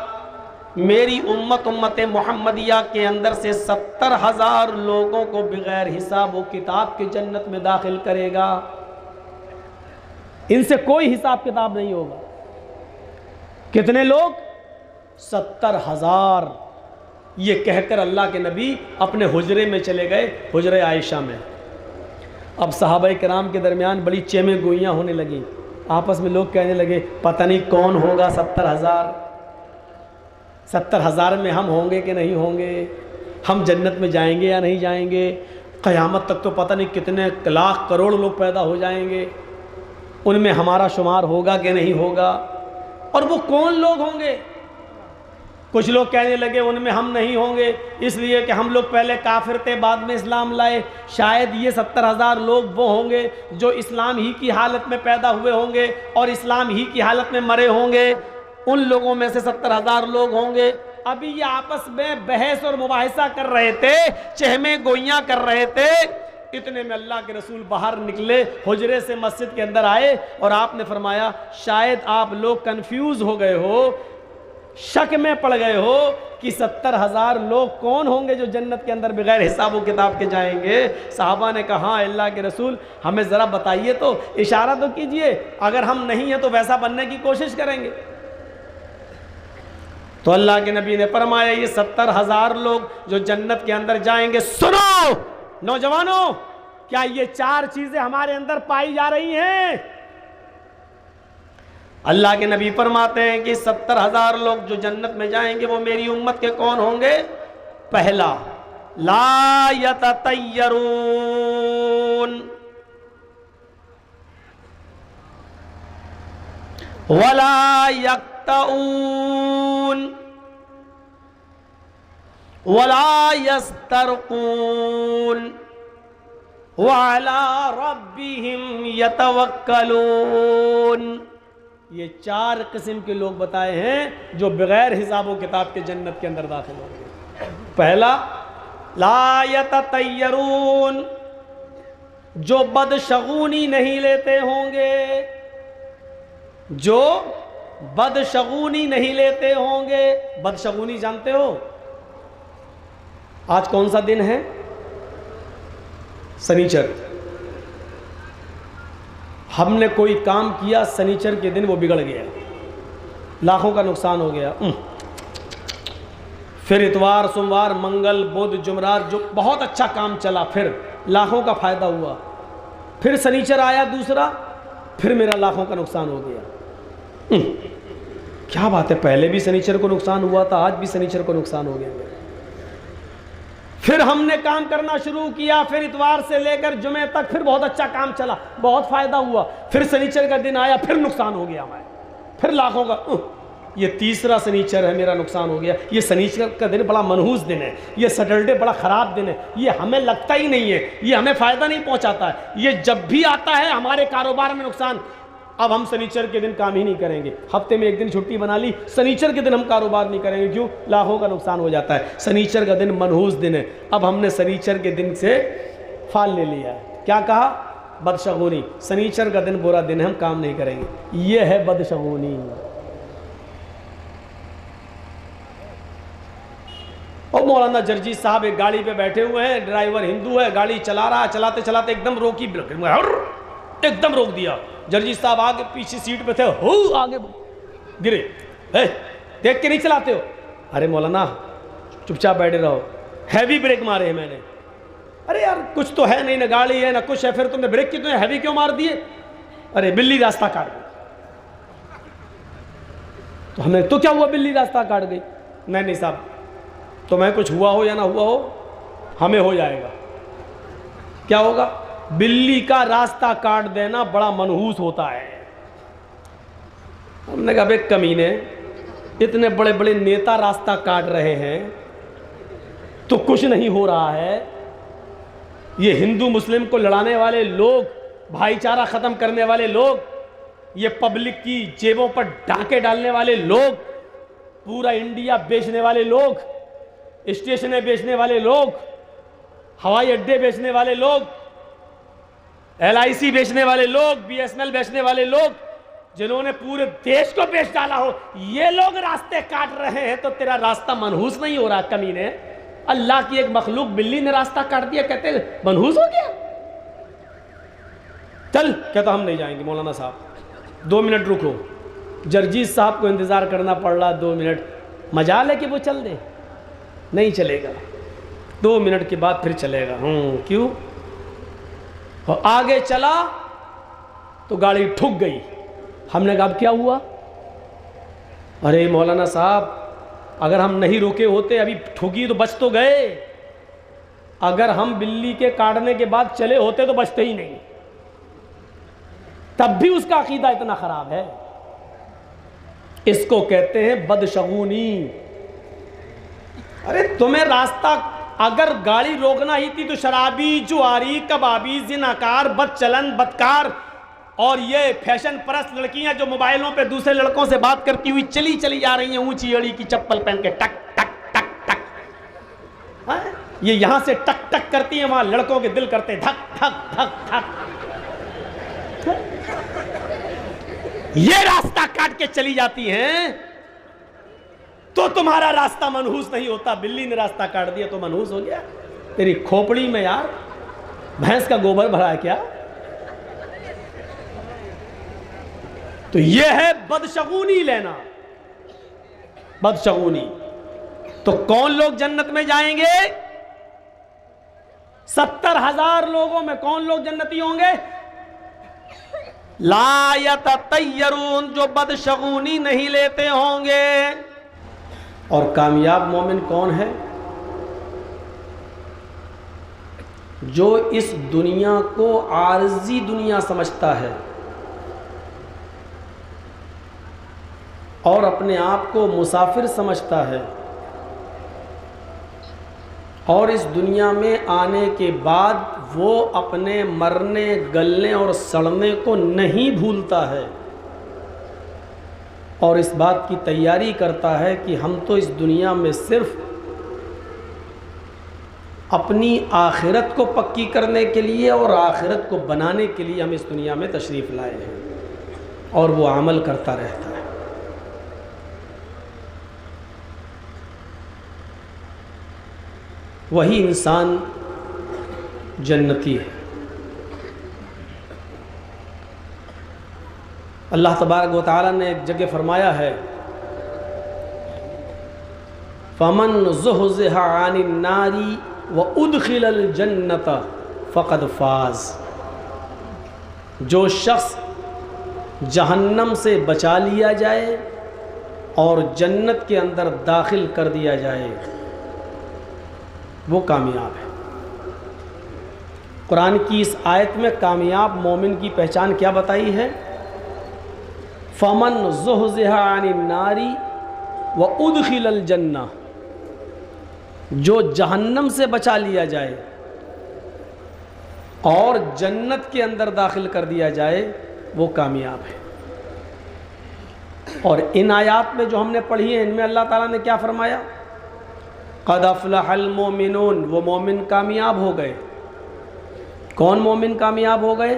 A: میری امت محمدیہ کے اندر سے 70,000 لوگوں کو بغیر حساب و کتاب کے جنت میں داخل کرے گا۔ ان سے کوئی حساب کتاب نہیں ہوگا۔ کتنے لوگ؟ 70,000۔ یہ کہہ کر اللہ کے نبی اپنے حجرے میں چلے گئے، حجرے عائشہ میں۔ اب صحابہ کرام کے درمیان بڑی چیمیں گوئیاں ہونے لگیں، آپس میں لوگ کہنے لگے پتہ نہیں کون ہوگا 70,000، 70,000 میں ہم ہوں گے کہ نہیں ہوں گے، ہم جنت میں جائیں گے یا نہیں جائیں گے، قیامت تک تو پتہ نہیں کتنے لاکھ کروڑ لوگ پیدا ہو جائیں گے، ان میں ہمارا شمار ہوگا کہ نہیں ہوگا، اور وہ کون لوگ ہوں گے؟ کچھ لوگ کہنے لگے ان میں ہم نہیں ہوں گے، اس لیے کہ ہم لوگ پہلے کافر تھے بعد میں اسلام لائے، شاید یہ 70,000 لوگ وہ ہوں گے جو اسلام ہی کی حالت میں پیدا ہوئے ہوں گے اور اسلام ہی کی حالت میں مرے ہوں گے، ان لوگوں میں سے 70,000 لوگ ہوں گے۔ ابھی یہ آپس میں بحث اور مباحثہ کر رہے تھے، چہمے گوئیاں کر رہے تھے، اتنے میں اللہ کے رسول باہر نکلے، حجرے سے مسجد کے اندر آئے اور آپ نے فرمایا شاید آپ لوگ کنفیوز ہو گئے ہو، شک میں پڑ گئے ہو کہ 70,000 لوگ کون ہوں گے جو جنت کے اندر بغیر حساب و کتاب کے جائیں گے۔ صحابہ نے کہا ہاں اللہ کے رسول ہمیں ذرا بتائیے تو، اشارہ تو کیجئے، اگر ہم نہیں ہیں تو ویسا بننے کی کوشش کریں گے۔ تو اللہ کے نبی نے فرمایا یہ 70,000 لوگ جو جنت کے اندر جائیں گے، سنو نوجوانوں، کیا یہ 4 چیزیں ہمارے اندر پائی جا رہی ہیں؟ اللہ کے نبی فرماتے ہیں کہ 70,000 لوگ جو جنت میں جائیں گے وہ میری امت کے کون ہوں گے؟ پہلا، لا یتطیرون، ولا یقطعون، ولا یسترقون، وعلی ربہم یتوکلون۔ یہ 4 قسم کے لوگ بتائے ہیں جو بغیر حساب و کتاب کے جنت کے اندر داخل ہوں گے۔ پہلا، لا یتطیرون، جو بدشگونی نہیں لیتے ہوں گے، جو بدشگونی نہیں لیتے ہوں گے۔ بدشگونی جانتے ہو؟ آج کون سا دن ہے؟ سنیچر۔ ہم نے کوئی کام کیا سنیچر کے دن وہ بگڑ گیا، لاکھوں کا نقصان ہو گیا۔ پھر اتوار، سوموار، منگل، بدھ، جمعرات جو بہت اچھا کام چلا، پھر لاکھوں کا فائدہ ہوا۔ پھر سنیچر آیا دوسرا، پھر میرا لاکھوں کا نقصان ہو گیا۔ کیا بات ہے، پہلے بھی سنیچر کو نقصان ہوا تھا، آج بھی سنیچر کو نقصان ہو گیا۔ پھر ہم نے کام کرنا شروع کیا، پھر اتوار سے لے کر جمعے تک پھر بہت اچھا کام چلا، بہت فائدہ ہوا۔ پھر سنیچر کا دن آیا، پھر نقصان ہو گیا ہمارا، پھر لاکھوں کا۔ یہ تیسرا سنیچر ہے، میرا نقصان ہو گیا۔ یہ سنیچر کا دن بڑا منحوس دن ہے، یہ سیٹرڈے بڑا خراب دن ہے، یہ ہمیں لگتا ہی نہیں ہے، یہ ہمیں فائدہ نہیں پہنچاتا ہے، یہ جب بھی آتا ہے ہمارے کاروبار میں نقصان۔ اب ہم سنیچر کے دن کام ہی نہیں کریں گے، ہفتے میں ایک دن چھٹی بنا لی، سنیچر کے دن ہم کاروبار نہیں کریں گے، کیوں؟ لاکھوں کا نقصان ہو جاتا ہے۔ سنیچر کا دن منحوس دن ہے، اب ہم نے سنیچر کے دن سے فال لے لیا ہے۔ کیا کہا؟ بدشگونی۔ سنیچر کا دن برا دن ہے، ہم کام نہیں کریں گے، یہ ہے بدشگونی۔ اور مولانا جرجی صاحب ایک گاڑی پہ بیٹھے ہوئے ہیں، ڈرائیور ہندو ہے، گاڑی چلا رہا ہے، چلاتے چلاتے ایک دم روکی، ایک دم روک دیا۔ جرجی صاحب آگے پیچھے سیٹ پہ تھے، ہو آگے گرے، دیکھ کے نہیں چلاتے ہو؟ ارے مولانا چپ چاپ بیٹھے رہو، ہیوی بریک مارے ہیں میں نے۔ ارے یار کچھ تو ہے نہیں، نہ گاڑی ہے نہ کچھ ہے، پھر تم نے بریک کتنے ہیوی کیوں مار دیے؟ ارے بلی راستہ کاٹ گئی۔ تو ہمیں تو کیا ہوا، بلی راستہ کاٹ گئی؟ نہیں صاحب، تمہیں کچھ ہوا ہو یا نہ ہوا ہو، ہمیں ہو جائے گا۔ کیا ہوگا؟ بلی کا راستہ کاٹ دینا بڑا منحوس ہوتا ہے۔ ہم نے کہا بے کمینے، اتنے بڑے بڑے نیتا راستہ کاٹ رہے ہیں تو کچھ نہیں ہو رہا ہے۔ یہ ہندو مسلم کو لڑانے والے لوگ، بھائی چارہ ختم کرنے والے لوگ، یہ پبلک کی جیبوں پر ڈاکے ڈالنے والے لوگ، پورا انڈیا بیچنے والے لوگ، اسٹیشنیں بیچنے والے لوگ، ہوائی اڈے بیچنے والے لوگ، LIC بیچنے والے لوگ، BSNL بیچنے والے لوگ، جنہوں نے پورے دیش کو بیچ ڈالا ہو، یہ لوگ راستے کاٹ رہے ہیں تو تیرا راستہ منحوس نہیں ہو رہا کمینے؟ اللہ کی ایک مخلوق بلی نے راستہ کاٹ دیا، کہتے ہیں منحوس ہو گیا؟ چل، کہتا ہم نہیں جائیں گے مولانا صاحب، 2 منٹ رکو۔ جرجیت صاحب کو انتظار کرنا پڑ رہا 2 منٹ، مجال ہے کہ وہ چل دے؟ نہیں چلے گا، 2 منٹ کے بعد پھر چلے گا۔ کیوں؟ آگے چلا تو گاڑی ٹھک گئی۔ ہم نے کہا اب کیا ہوا؟ ارے مولانا صاحب اگر ہم نہیں روکے ہوتے، ابھی ٹھگی تو بچ تو گئے، اگر ہم بلی کے کاٹنے کے بعد چلے ہوتے تو بچتے ہی نہیں، تب بھی اس کا عقیدہ اتنا خراب ہے۔ اس کو کہتے ہیں بدشگونی۔ ارے تمہیں راستہ اگر گاڑی روکنا ہی تھی تو شرابی، جواری، کبابی، زناکار، بد چلن، بدکار اور یہ فیشن پرست لڑکیاں جو موبائلوں پہ دوسرے لڑکوں سے بات کرتی ہوئی چلی جا رہی ہیں اونچی اڑی کی چپل پہن کے ٹک ٹک ٹک ٹک، یہ یہاں سے ٹک ٹک کرتی ہیں، وہاں لڑکوں کے دل کرتے دھک دھک دھک دھک، یہ راستہ کاٹ کے چلی جاتی ہیں تو تمہارا راستہ منحوس نہیں ہوتا. بلی نے راستہ کاٹ دیا تو منحوس ہو گیا؟ تیری کھوپڑی میں یار بھینس کا گوبر بھرا ہے کیا؟ تو یہ ہے بدشگونی لینا، بدشگونی. تو کون لوگ جنت میں جائیں گے؟ 70,000 لوگوں میں کون لوگ جنتی ہوں گے؟ لا یتطیرون، جو بدشگونی نہیں لیتے ہوں گے. اور کامیاب مومن کون ہے؟ جو اس دنیا کو عارضی دنیا سمجھتا ہے اور اپنے آپ کو مسافر سمجھتا ہے، اور اس دنیا میں آنے کے بعد وہ اپنے مرنے، گلنے اور سڑنے کو نہیں بھولتا ہے، اور اس بات کی تیاری کرتا ہے کہ ہم تو اس دنیا میں صرف اپنی آخرت کو پکی کرنے کے لیے اور آخرت کو بنانے کے لیے ہم اس دنیا میں تشریف لائے ہیں، اور وہ عمل کرتا رہتا ہے. وہی انسان جنتی ہے. اللہ تبارک و تعالیٰ نے ایک جگہ فرمایا ہے فَمَنْ زُحْزِحَ عَنِ النَّارِ وَأُدْخِلَ الْجَنَّةَ فَقَدْ فَازَ. جو شخص جہنم سے بچا لیا جائے اور جنت کے اندر داخل کر دیا جائے وہ کامیاب ہے. قرآن کی اس آیت میں کامیاب مومن کی پہچان کیا بتائی ہے؟ فَمَنْ زُحْزِحَ عَنِ النَّارِ وَأُدْخِلَ الْجَنَّةَ، جو جہنم سے بچا لیا جائے اور جنت کے اندر داخل کر دیا جائے وہ کامیاب ہے. اور ان آیات میں جو ہم نے پڑھی ہیں ان میں اللہ تعالیٰ نے کیا فرمایا؟ قَدْ أَفْلَحَ الْمُؤْمِنُونَ، وہ مومن کامیاب ہو گئے. کون مومن کامیاب ہو گئے؟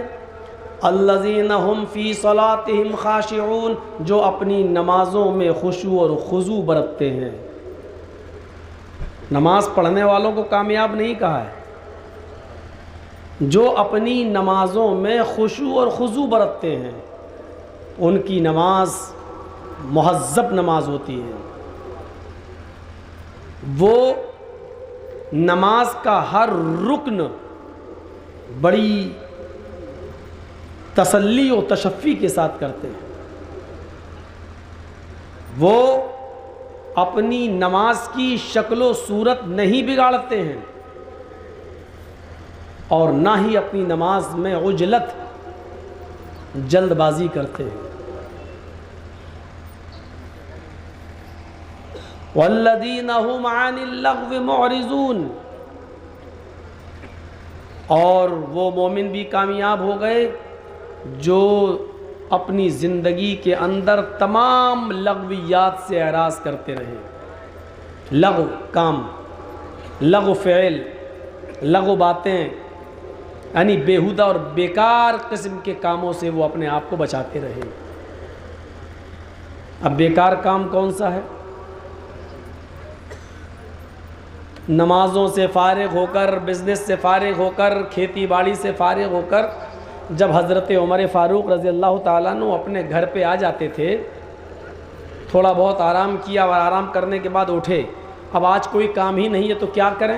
A: الذین هم فی صلاتهم خاشعون، جو اپنی نمازوں میں خشوع اور خضوع برتتے ہیں. نماز پڑھنے والوں کو کامیاب نہیں کہا ہے، جو اپنی نمازوں میں خشوع اور خضوع برتتے ہیں ان کی نماز مہذب نماز ہوتی ہے. وہ نماز کا ہر رکن بڑی تسلی و تشفی کے ساتھ کرتے ہیں. وہ اپنی نماز کی شکل و صورت نہیں بگاڑتے ہیں اور نہ ہی اپنی نماز میں عجلت، جلد بازی کرتے ہیں. والذین هم عن اللغو معرضون، اور وہ مومن بھی کامیاب ہو گئے جو اپنی زندگی کے اندر تمام لغویات سے اعراض کرتے رہے. لغو کام، لغو فعل، لغو باتیں، یعنی بیہودہ اور بیکار قسم کے کاموں سے وہ اپنے آپ کو بچاتے رہے. اب بیکار کام کون سا ہے؟ نمازوں سے فارغ ہو کر، بزنس سے فارغ ہو کر، کھیتی باڑی سے فارغ ہو کر جب حضرت عمر فاروق رضی اللہ تعالیٰ عنہ اپنے گھر پہ آ جاتے تھے، تھوڑا بہت آرام کیا اور آرام کرنے کے بعد اٹھے، اب آج کوئی کام ہی نہیں ہے تو کیا کریں؟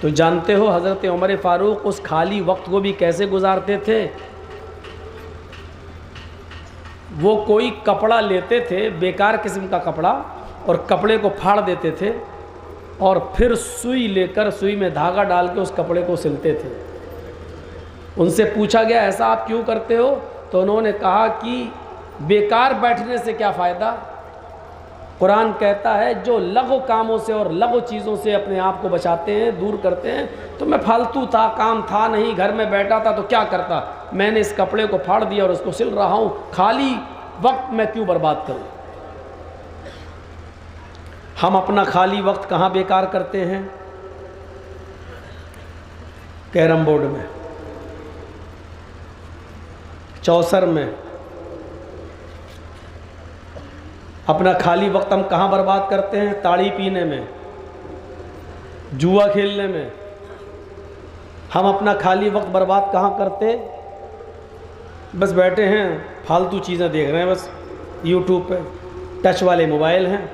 A: تو جانتے ہو حضرت عمر فاروق اس خالی وقت کو بھی کیسے گزارتے تھے؟ وہ کوئی کپڑا لیتے تھے، بیکار قسم کا کپڑا، اور کپڑے کو پھاڑ دیتے تھے اور پھر سوئی لے کر سوئی میں دھاگا ڈال کے اس کپڑے کو سلتے تھے. ان سے پوچھا گیا ایسا آپ کیوں کرتے ہو؟ تو انہوں نے کہا کہ بیکار بیٹھنے سے کیا فائدہ، قرآن کہتا ہے جو لغو کاموں سے اور لغو چیزوں سے اپنے آپ کو بچاتے ہیں، دور کرتے ہیں، تو میں فالتو تھا، کام تھا نہیں، گھر میں بیٹھا تھا تو کیا کرتا، میں نے اس کپڑے کو پھاڑ دیا اور اس کو سل رہا ہوں، خالی وقت میں کیوں برباد کروں۔ ہم اپنا خالی وقت کہاں بیکار کرتے ہیں؟ کیرم بورڈ میں، چوسر میں۔ اپنا خالی وقت ہم کہاں برباد کرتے ہیں؟ تاڑی پینے میں، جوا کھیلنے میں۔ ہم اپنا خالی وقت برباد کہاں کرتے؟ بس بیٹھے ہیں، فالتو چیزیں دیکھ رہے ہیں، بس یوٹیوب پہ ٹچ والے موبائل ہیں،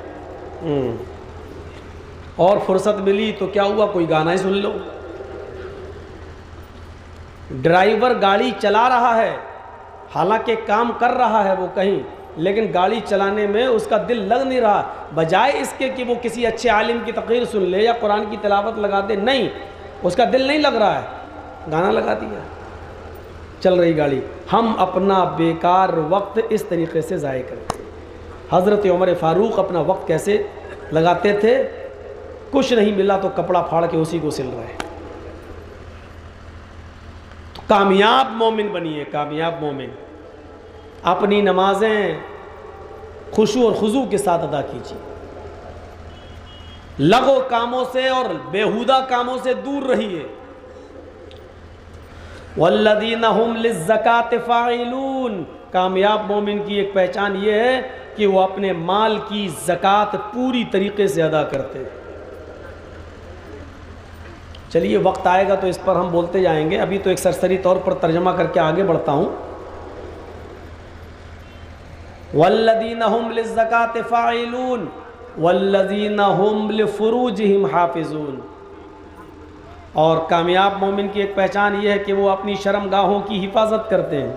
A: اور فرصت ملی تو کیا ہوا، کوئی گانا ہی سن لو۔ ڈرائیور گاڑی چلا رہا ہے، حالانکہ کام کر رہا ہے وہ کہیں، لیکن گاڑی چلانے میں اس کا دل لگ نہیں رہا، بجائے اس کے کہ وہ کسی اچھے عالم کی تقریر سن لے یا قرآن کی تلاوت لگا دے، نہیں، اس کا دل نہیں لگ رہا ہے، گانا لگا دیا، چل رہی گاڑی۔ ہم اپنا بیکار وقت اس طریقے سے ضائع کرتے ہیں۔ حضرت عمر فاروق اپنا وقت کیسے لگاتے تھے؟ کچھ نہیں ملا تو کپڑا پھاڑ کے اسی کو سل رہے۔ تو کامیاب مومن بنیے، کامیاب مومن۔ اپنی نمازیں خشوع اور خضوع کے ساتھ ادا کیجیے، لغو کاموں سے اور بیہودہ کاموں سے دور رہیے۔ والذین هم للزکاۃ فاعلون، کامیاب مومن کی ایک پہچان یہ ہے کہ وہ اپنے مال کی زکوٰۃ پوری طریقے سے ادا کرتے ہیں۔ چلیے وقت آئے گا تو اس پر ہم بولتے جائیں گے، ابھی تو ایک سرسری طور پر ترجمہ کر کے آگے بڑھتا ہوں۔ والذین هم للزکاۃ فاعلون والذین هم لفروجہم حافظون، اور کامیاب مومن کی ایک پہچان یہ ہے کہ وہ اپنی شرمگاہوں کی حفاظت کرتے ہیں،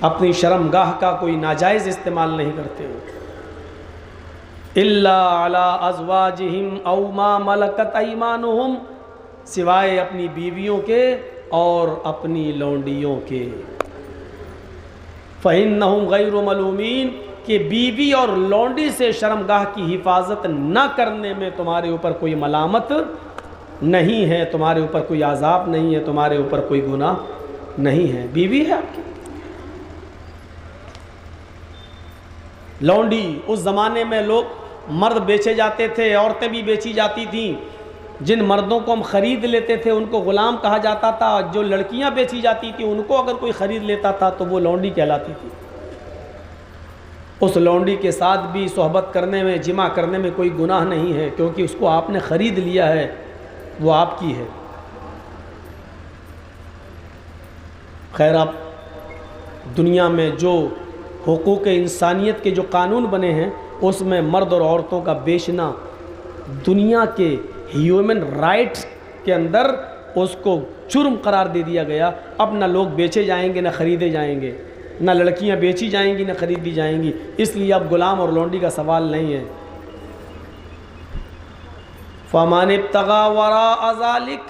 A: اپنی شرمگاہ کا کوئی ناجائز استعمال نہیں کرتے ہیں۔ الا علی ازواجہم او ما ملکت ایمانہم، سوائے اپنی بیویوں کے اور اپنی لونڈیوں کے۔ فإنہم غیر ملومین، کہ بیوی اور لونڈی سے شرمگاہ کی حفاظت نہ کرنے میں تمہارے اوپر کوئی ملامت نہیں ہے، تمہارے اوپر کوئی عذاب نہیں ہے، تمہارے اوپر کوئی گناہ نہیں ہے۔ بیوی ہے آپ کی لونڈی، اس زمانے میں لوگ مرد بیچے جاتے تھے، عورتیں بھی بیچی جاتی تھیں۔ جن مردوں کو ہم خرید لیتے تھے ان کو غلام کہا جاتا تھا، جو لڑکیاں بیچی جاتی تھیں ان کو اگر کوئی خرید لیتا تھا تو وہ لونڈی کہلاتی تھی۔ اس لونڈی کے ساتھ بھی صحبت کرنے میں، جمع کرنے میں کوئی گناہ نہیں ہے، کیونکہ اس کو آپ نے خرید لیا ہے، وہ آپ کی ہے۔ خیر، اب دنیا میں جو حقوق انسانیت کے جو قانون بنے ہیں اس میں مرد اور عورتوں کا بیچنا دنیا کے ہیومن رائٹس کے اندر اس کو جرم قرار دے دیا گیا۔ اب نہ لوگ بیچے جائیں گے نہ خریدے جائیں گے، نہ لڑکیاں بیچی جائیں گی نہ خریدی جائیں گی، اس لیے اب غلام اور لونڈی کا سوال نہیں ہے۔ فَمَنِ ابْتَغَىٰ وَرَاءَ ذَلِكَ،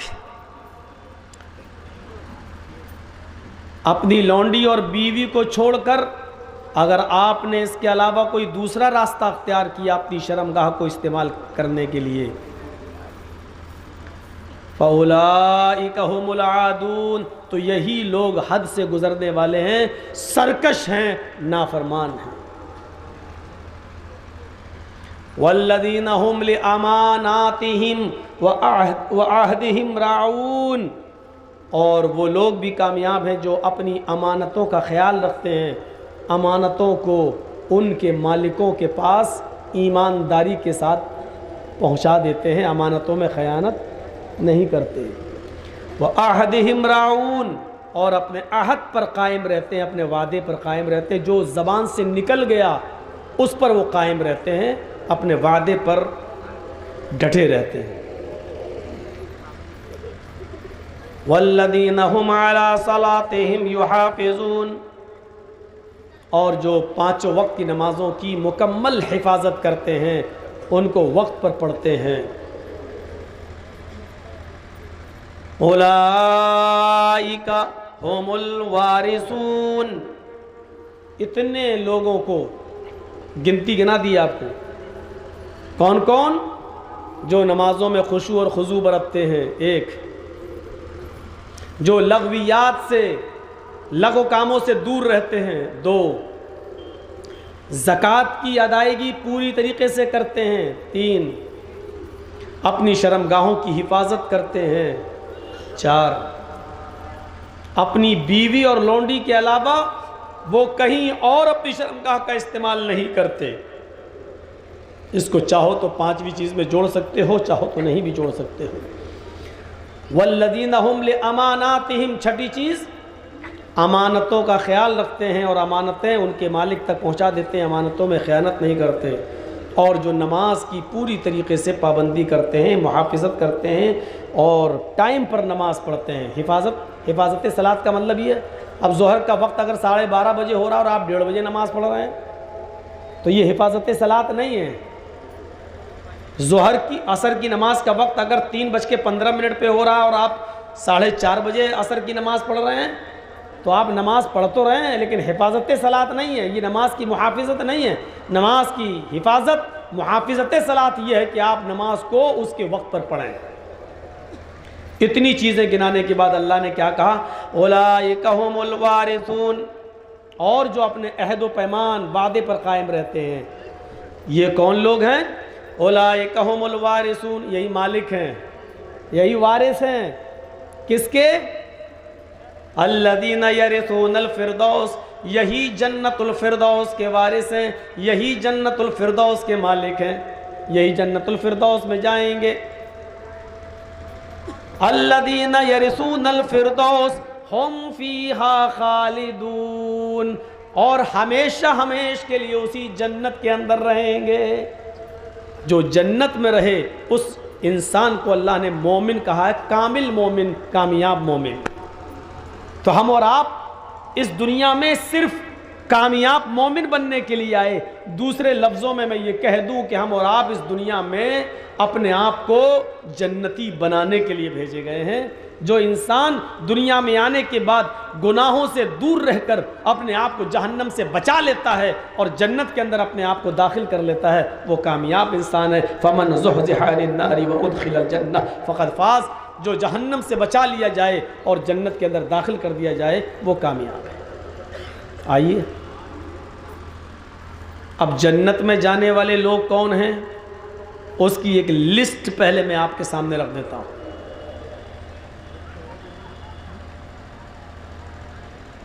A: اپنی لونڈی اور بیوی کو چھوڑ کر اگر آپ نے اس کے علاوہ کوئی دوسرا راستہ اختیار کیا اپنی شرمگاہ کو استعمال کرنے کے لیے، فَأُولَٰئِكَ هُمُ الْعَادُونَ، تو یہی لوگ حد سے گزرنے والے ہیں، سرکش ہیں، نافرمان ہیں۔ وَالَّذِينَ هُمْ لِأَمَانَاتِهِمْ وَعَهْدِهِمْ رَاعُونَ، اور وہ لوگ بھی کامیاب ہیں جو اپنی امانتوں کا خیال رکھتے ہیں، امانتوں کو ان کے مالکوں کے پاس ایمانداری کے ساتھ پہنچا دیتے ہیں، امانتوں میں خیانت نہیں کرتے۔ وَعَهْدِهِمْ رَاعُونَ، اور اپنے عہد پر قائم رہتے ہیں، اپنے وعدے پر قائم رہتے ہیں، جو زبان سے نکل گیا اس پر وہ قائم رہتے ہیں، اپنے وعدے پر ڈٹے رہتے ہیں۔ وَالَّذِينَ هُمْ عَلَىٰ صَلَاتِهِمْ يُحَافِظُونَ، اور جو پانچوں وقت کی نمازوں کی مکمل حفاظت کرتے ہیں، ان کو وقت پر پڑھتے ہیں۔ اولئک هم الوارثون، اتنے لوگوں کو گنتی گنا دی آپ کو، کون کون؟ جو نمازوں میں خشوع اور خضوع برتتے ہیں، ایک جو لغویات سے، لغو کاموں سے دور رہتے ہیں، دو زکوٰۃ کی ادائیگی پوری طریقے سے کرتے ہیں، تین اپنی شرمگاہوں کی حفاظت کرتے ہیں، چار اپنی بیوی اور لونڈی کے علاوہ وہ کہیں اور اپنی شرمگاہ کا استعمال نہیں کرتے۔ اس کو چاہو تو پانچویں چیز میں جوڑ سکتے ہو، چاہو تو نہیں بھی جوڑ سکتے ہو۔ والذین ھم لاماناتہم، چھٹی چیز امانتوں کا خیال رکھتے ہیں اور امانتیں ان کے مالک تک پہنچا دیتے ہیں، امانتوں میں خیانت نہیں کرتے، اور جو نماز کی پوری طریقے سے پابندی کرتے ہیں، محافظت کرتے ہیں اور ٹائم پر نماز پڑھتے ہیں۔ حفاظت صلاۃ کا مطلب یہ ہے، اب ظہر کا وقت اگر 12:30 بجے ہو رہا اور آپ 1:30 بجے نماز پڑھ رہے ہیں تو یہ حفاظت صلاۃ نہیں ہے۔ ظہر کی عصر کی نماز کا وقت اگر 3:15 پہ ہو رہا اور آپ 4:30 بجے عصر کی نماز پڑھ رہے ہیں تو آپ نماز پڑھ تو رہے ہیں لیکن حفاظت صلاۃ نہیں ہے، یہ نماز کی محافظت نہیں ہے۔ نماز کی حفاظت، محافظت صلاۃ یہ ہے کہ آپ نماز کو اس کے وقت پر پڑھیں۔ اتنی چیزیں گنانے کے بعد اللہ نے کیا کہا؟ اولئک ھم الوارثون، اور جو اپنے عہد و پیمان، وعدے پر قائم رہتے ہیں۔ یہ کون لوگ ہیں؟ اولئک ھم الوارثون، یہی مالک ہیں، یہی وارث ہیں، کس کے؟ الذین یرثون الفردوس، یہی جنت الفردوس کے وارث ہیں، یہی جنت الفردوس کے مالک ہیں، یہی جنت الفردوس میں جائیں گے۔ الذین یرثون الفردوس ہم فیہا خالدون، اور ہمیشہ ہمیش کے لیے اسی جنت کے اندر رہیں گے۔ جو جنت میں رہے اس انسان کو اللہ نے مومن کہا ہے، کامل مومن، کامیاب مومن۔ تو ہم اور آپ اس دنیا میں صرف کامیاب مومن بننے کے لیے آئے۔ دوسرے لفظوں میں یہ کہہ دوں کہ ہم اور آپ اس دنیا میں اپنے آپ کو جنتی بنانے کے لیے بھیجے گئے ہیں۔ جو انسان دنیا میں آنے کے بعد گناہوں سے دور رہ کر اپنے آپ کو جہنم سے بچا لیتا ہے اور جنت کے اندر اپنے آپ کو داخل کر لیتا ہے، وہ کامیاب انسان ہے۔ فمن زحزح عن النار وادخل الجنہ فقد فاز، جو جہنم سے بچا لیا جائے اور جنت کے اندر داخل کر دیا جائے وہ کامیاب ہے۔ آئیے اب جنت میں جانے والے لوگ کون ہیں، اس کی ایک لسٹ پہلے میں آپ کے سامنے رکھ دیتا ہوں۔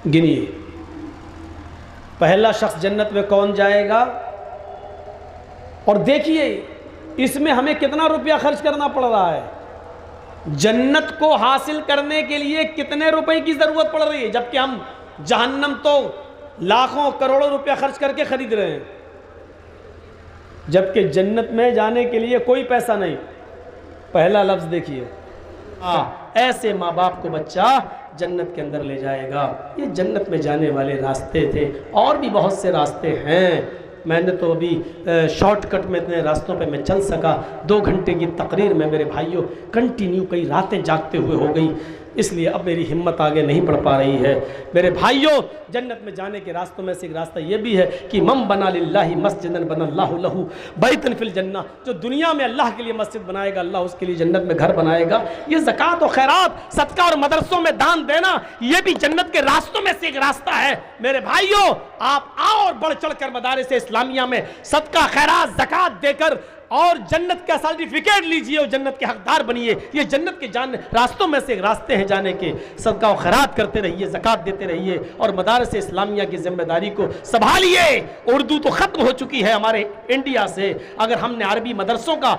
A: گنیے، پہلا شخص جنت میں کون جائے گا، اور دیکھیے اس میں ہمیں کتنا روپیہ خرچ کرنا پڑ رہا ہے۔ جنت کو حاصل کرنے کے لیے کتنے روپے کی ضرورت پڑ رہی ہے، جبکہ ہم جہنم تو لاکھوں کروڑوں روپیہ خرچ کر کے خرید رہے ہیں، جبکہ جنت میں جانے کے لیے کوئی پیسہ نہیں۔ پہلا لفظ دیکھیے، ایسے ماں باپ کو بچہ جنت کے اندر لے جائے گا۔ یہ جنت میں جانے والے راستے تھے، اور بھی بہت سے راستے ہیں، میں نے تو ابھی شارٹ کٹ میں اتنے راستوں پہ میں چل سکا۔ 2 گھنٹے کی تقریر میں میرے بھائیوں کنٹینیو کئی راتیں جاگتے ہوئے ہو گئی، اس لیے اب میری ہمت آگے نہیں بڑھ پا رہی ہے۔ میرے بھائیوں، جنت میں جانے کے راستوں میں سے ایک راستہ یہ بھی ہے کہ من بنا للہ مسجدا بنا اللہ لہ بیتا فی الجنہ، جو دنیا میں اللہ کے لیے مسجد بنائے گا اللہ اس کے لیے جنت میں گھر بنائے گا۔ یہ زکوٰۃ و خیرات، صدقہ اور مدرسوں میں دان دینا، یہ بھی جنت کے راستوں میں سے ایک راستہ ہے۔ میرے بھائیوں، آپ آؤ اور بڑھ چڑھ کر مدارس اسلامیہ میں صدقہ خیرات زکوٰۃ دے کر اور جنت کا سرٹیفکیٹ لیجئے اور جنت کے حقدار بنیے۔ یہ جنت کے راستوں میں سے راستے ہیں جانے کے۔ صدقہ و خیرات کرتے رہیے، زکوٰۃ دیتے رہیے اور مدارس اسلامیہ کی ذمہ داری کو سنبھالیے۔ اردو تو ختم ہو چکی ہے ہمارے انڈیا سے، اگر ہم نے عربی مدرسوں کا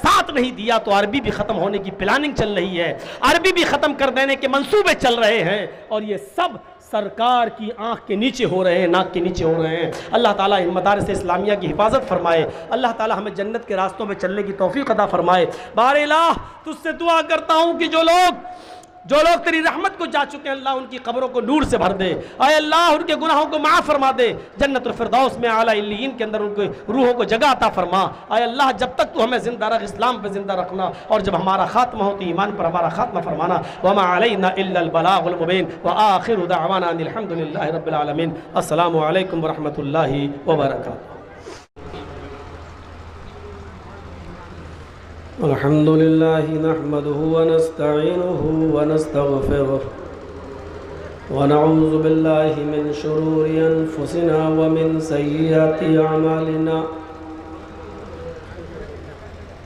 A: ساتھ نہیں دیا تو عربی بھی ختم ہونے کی پلاننگ چل رہی ہے، عربی بھی ختم کر دینے کے منصوبے چل رہے ہیں، اور یہ سب سرکار کی آنکھ کے نیچے ہو رہے ہیں، ناک کے نیچے ہو رہے ہیں۔ اللہ تعالیٰ ان مدارس اسلامیہ کی حفاظت فرمائے، اللہ تعالیٰ ہمیں جنت کے راستوں میں چلنے کی توفیق عطا فرمائے۔ بار الہ تجھ سے دعا کرتا ہوں کہ جو لوگ تیری رحمت کو جا چکے ہیں، اللہ ان کی قبروں کو نور سے بھر دے، اے اللہ ان کے گناہوں کو معاف فرما دے، جنت الفردوس میں اعلیٰ علیین کے اندر ان کے روحوں کو جگہ عطا فرما۔ اے اللہ جب تک تو ہمیں زندہ رکھ، اسلام پہ زندہ رکھنا، اور جب ہمارا خاتمہ ہو تو ایمان پر ہمارا خاتمہ فرمانا۔ وما علینا الا البلاغ المبین، وآخر دعوانا ان الحمد للہ رب العالمین۔ السلام علیکم ورحمۃ اللہ وبرکاتہ۔ الحمد لله نحمده ونستعينه ونستغفره ونعوذ بالله من شرور أنفسنا ومن سيئات أعمالنا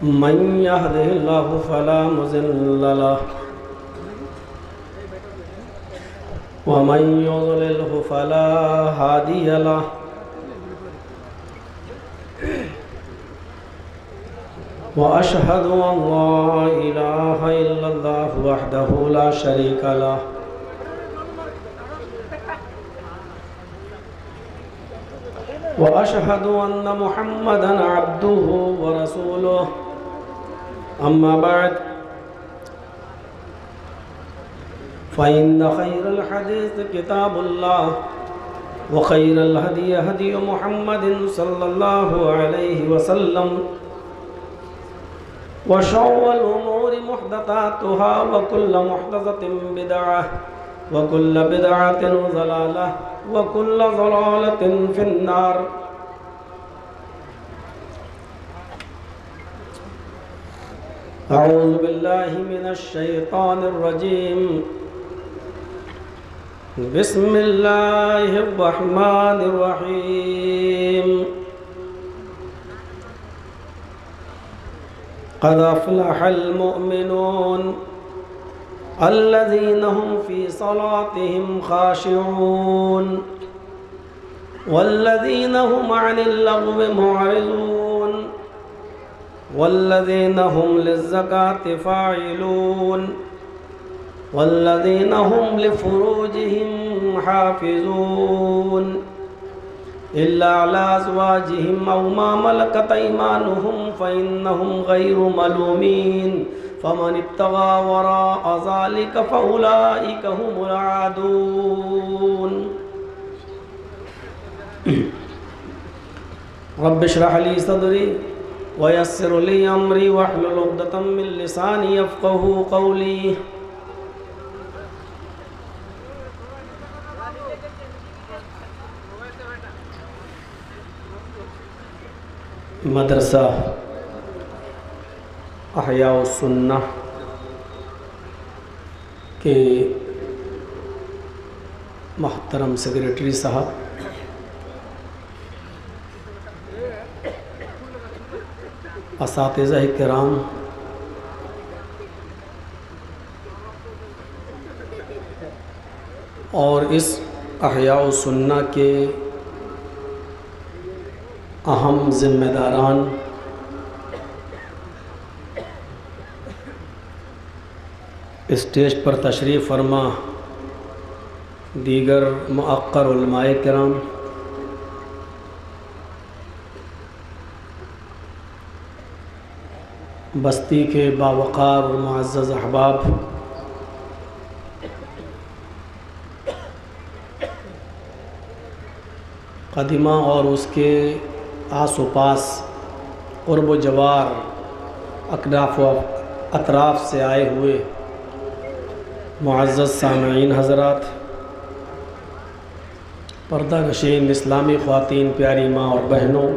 A: من يهده الله فلا مضل له ومن يضلله فلا هادي له وأشهد أن لا إله إلا الله وحده لا شريك له وأشهد أن محمدًا عبده ورسوله أما بعد فإن خير الحديث كتاب الله وخير الهدي هدي محمد صلى الله عليه وسلم وشر الأمور محدثاتها وكل محدثة بدعة وكل بدعة ضلالة وكل ضلالة في النار أعوذ بالله من الشيطان الرجيم بسم الله الرحمن الرحيم قد أفلح المؤمنون الذين هم في صلاتهم خاشعون والذين هم عن اللغو معرضون والذين هم للزكاة فاعلون والذين هم لفروجهم حافظون إلا على أزواجهم أو ما ملكت أيمانهم فإنهم غير ملومين فمن ابتغى وراء ذلك فأولئك هم العادون رب اشرح لي صدري ويسر لي أمري واحلل عقدة من لساني يفقهوا قولي مدرسہ احیاء السنہ کے محترم سیکریٹری صاحب، اساتذہ کرام، اور اس احیاء السنہ کے اہم ذمہ داران، اسٹیج پر تشریف فرما دیگر مؤقر علماء کرام، بستی کے باوقار اور معزز احباب، قدیمہ اور اس کے آس و پاس قرب و جوار اکناف و اطراف سے آئے ہوئے معزز سامعین حضرات، پردہ نشین اسلامی خواتین، پیاری ماں اور بہنوں،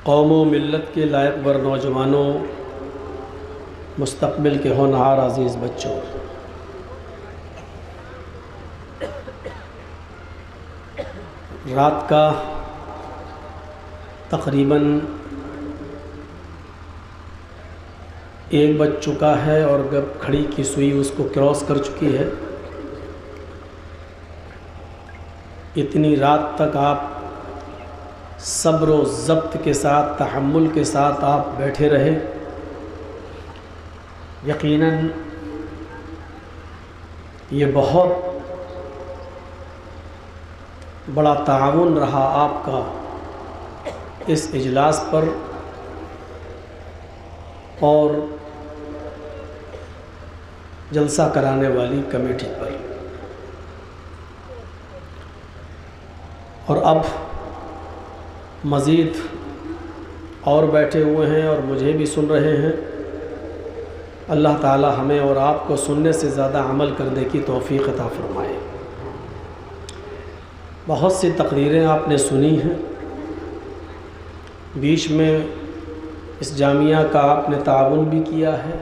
A: قوم و ملت کے لائق بر نوجوانوں، مستقبل کے ہونہار عزیز بچوں، رات کا تقریباً 1 بج چکا ہے اور جب گھڑی کی سوئی اس کو کراس کر چکی ہے۔ اتنی رات تک آپ صبر و ضبط کے ساتھ، تحمل کے ساتھ آپ بیٹھے رہے، یقیناً یہ بہت بڑا تعاون رہا آپ کا اس اجلاس پر اور جلسہ کرانے والی کمیٹی پر۔ اور اب مزید اور بیٹھے ہوئے ہیں اور مجھے بھی سن رہے ہیں۔ اللہ تعالی ہمیں اور آپ کو سننے سے زیادہ عمل کرنے کی توفیق عطا فرمائے۔ بہت سی تقریریں آپ نے سنی ہیں، بیچ میں اس جامعہ کا آپ نے تعاون بھی کیا ہے۔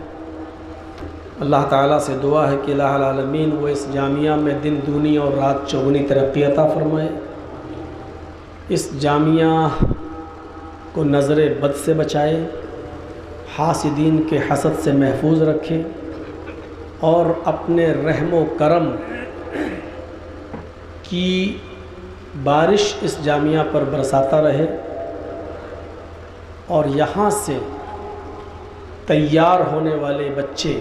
A: اللہ تعالیٰ سے دعا ہے کہ الہ العالمین وہ اس جامعہ میں دن دونی اور رات چوگنی ترقی عطا فرمائے، اس جامعہ کو نظر بد سے بچائے، حاسدین کے حسد سے محفوظ رکھے، اور اپنے رحم و کرم کی بارش اس جامعہ پر برساتا رہے، اور یہاں سے تیار ہونے والے بچے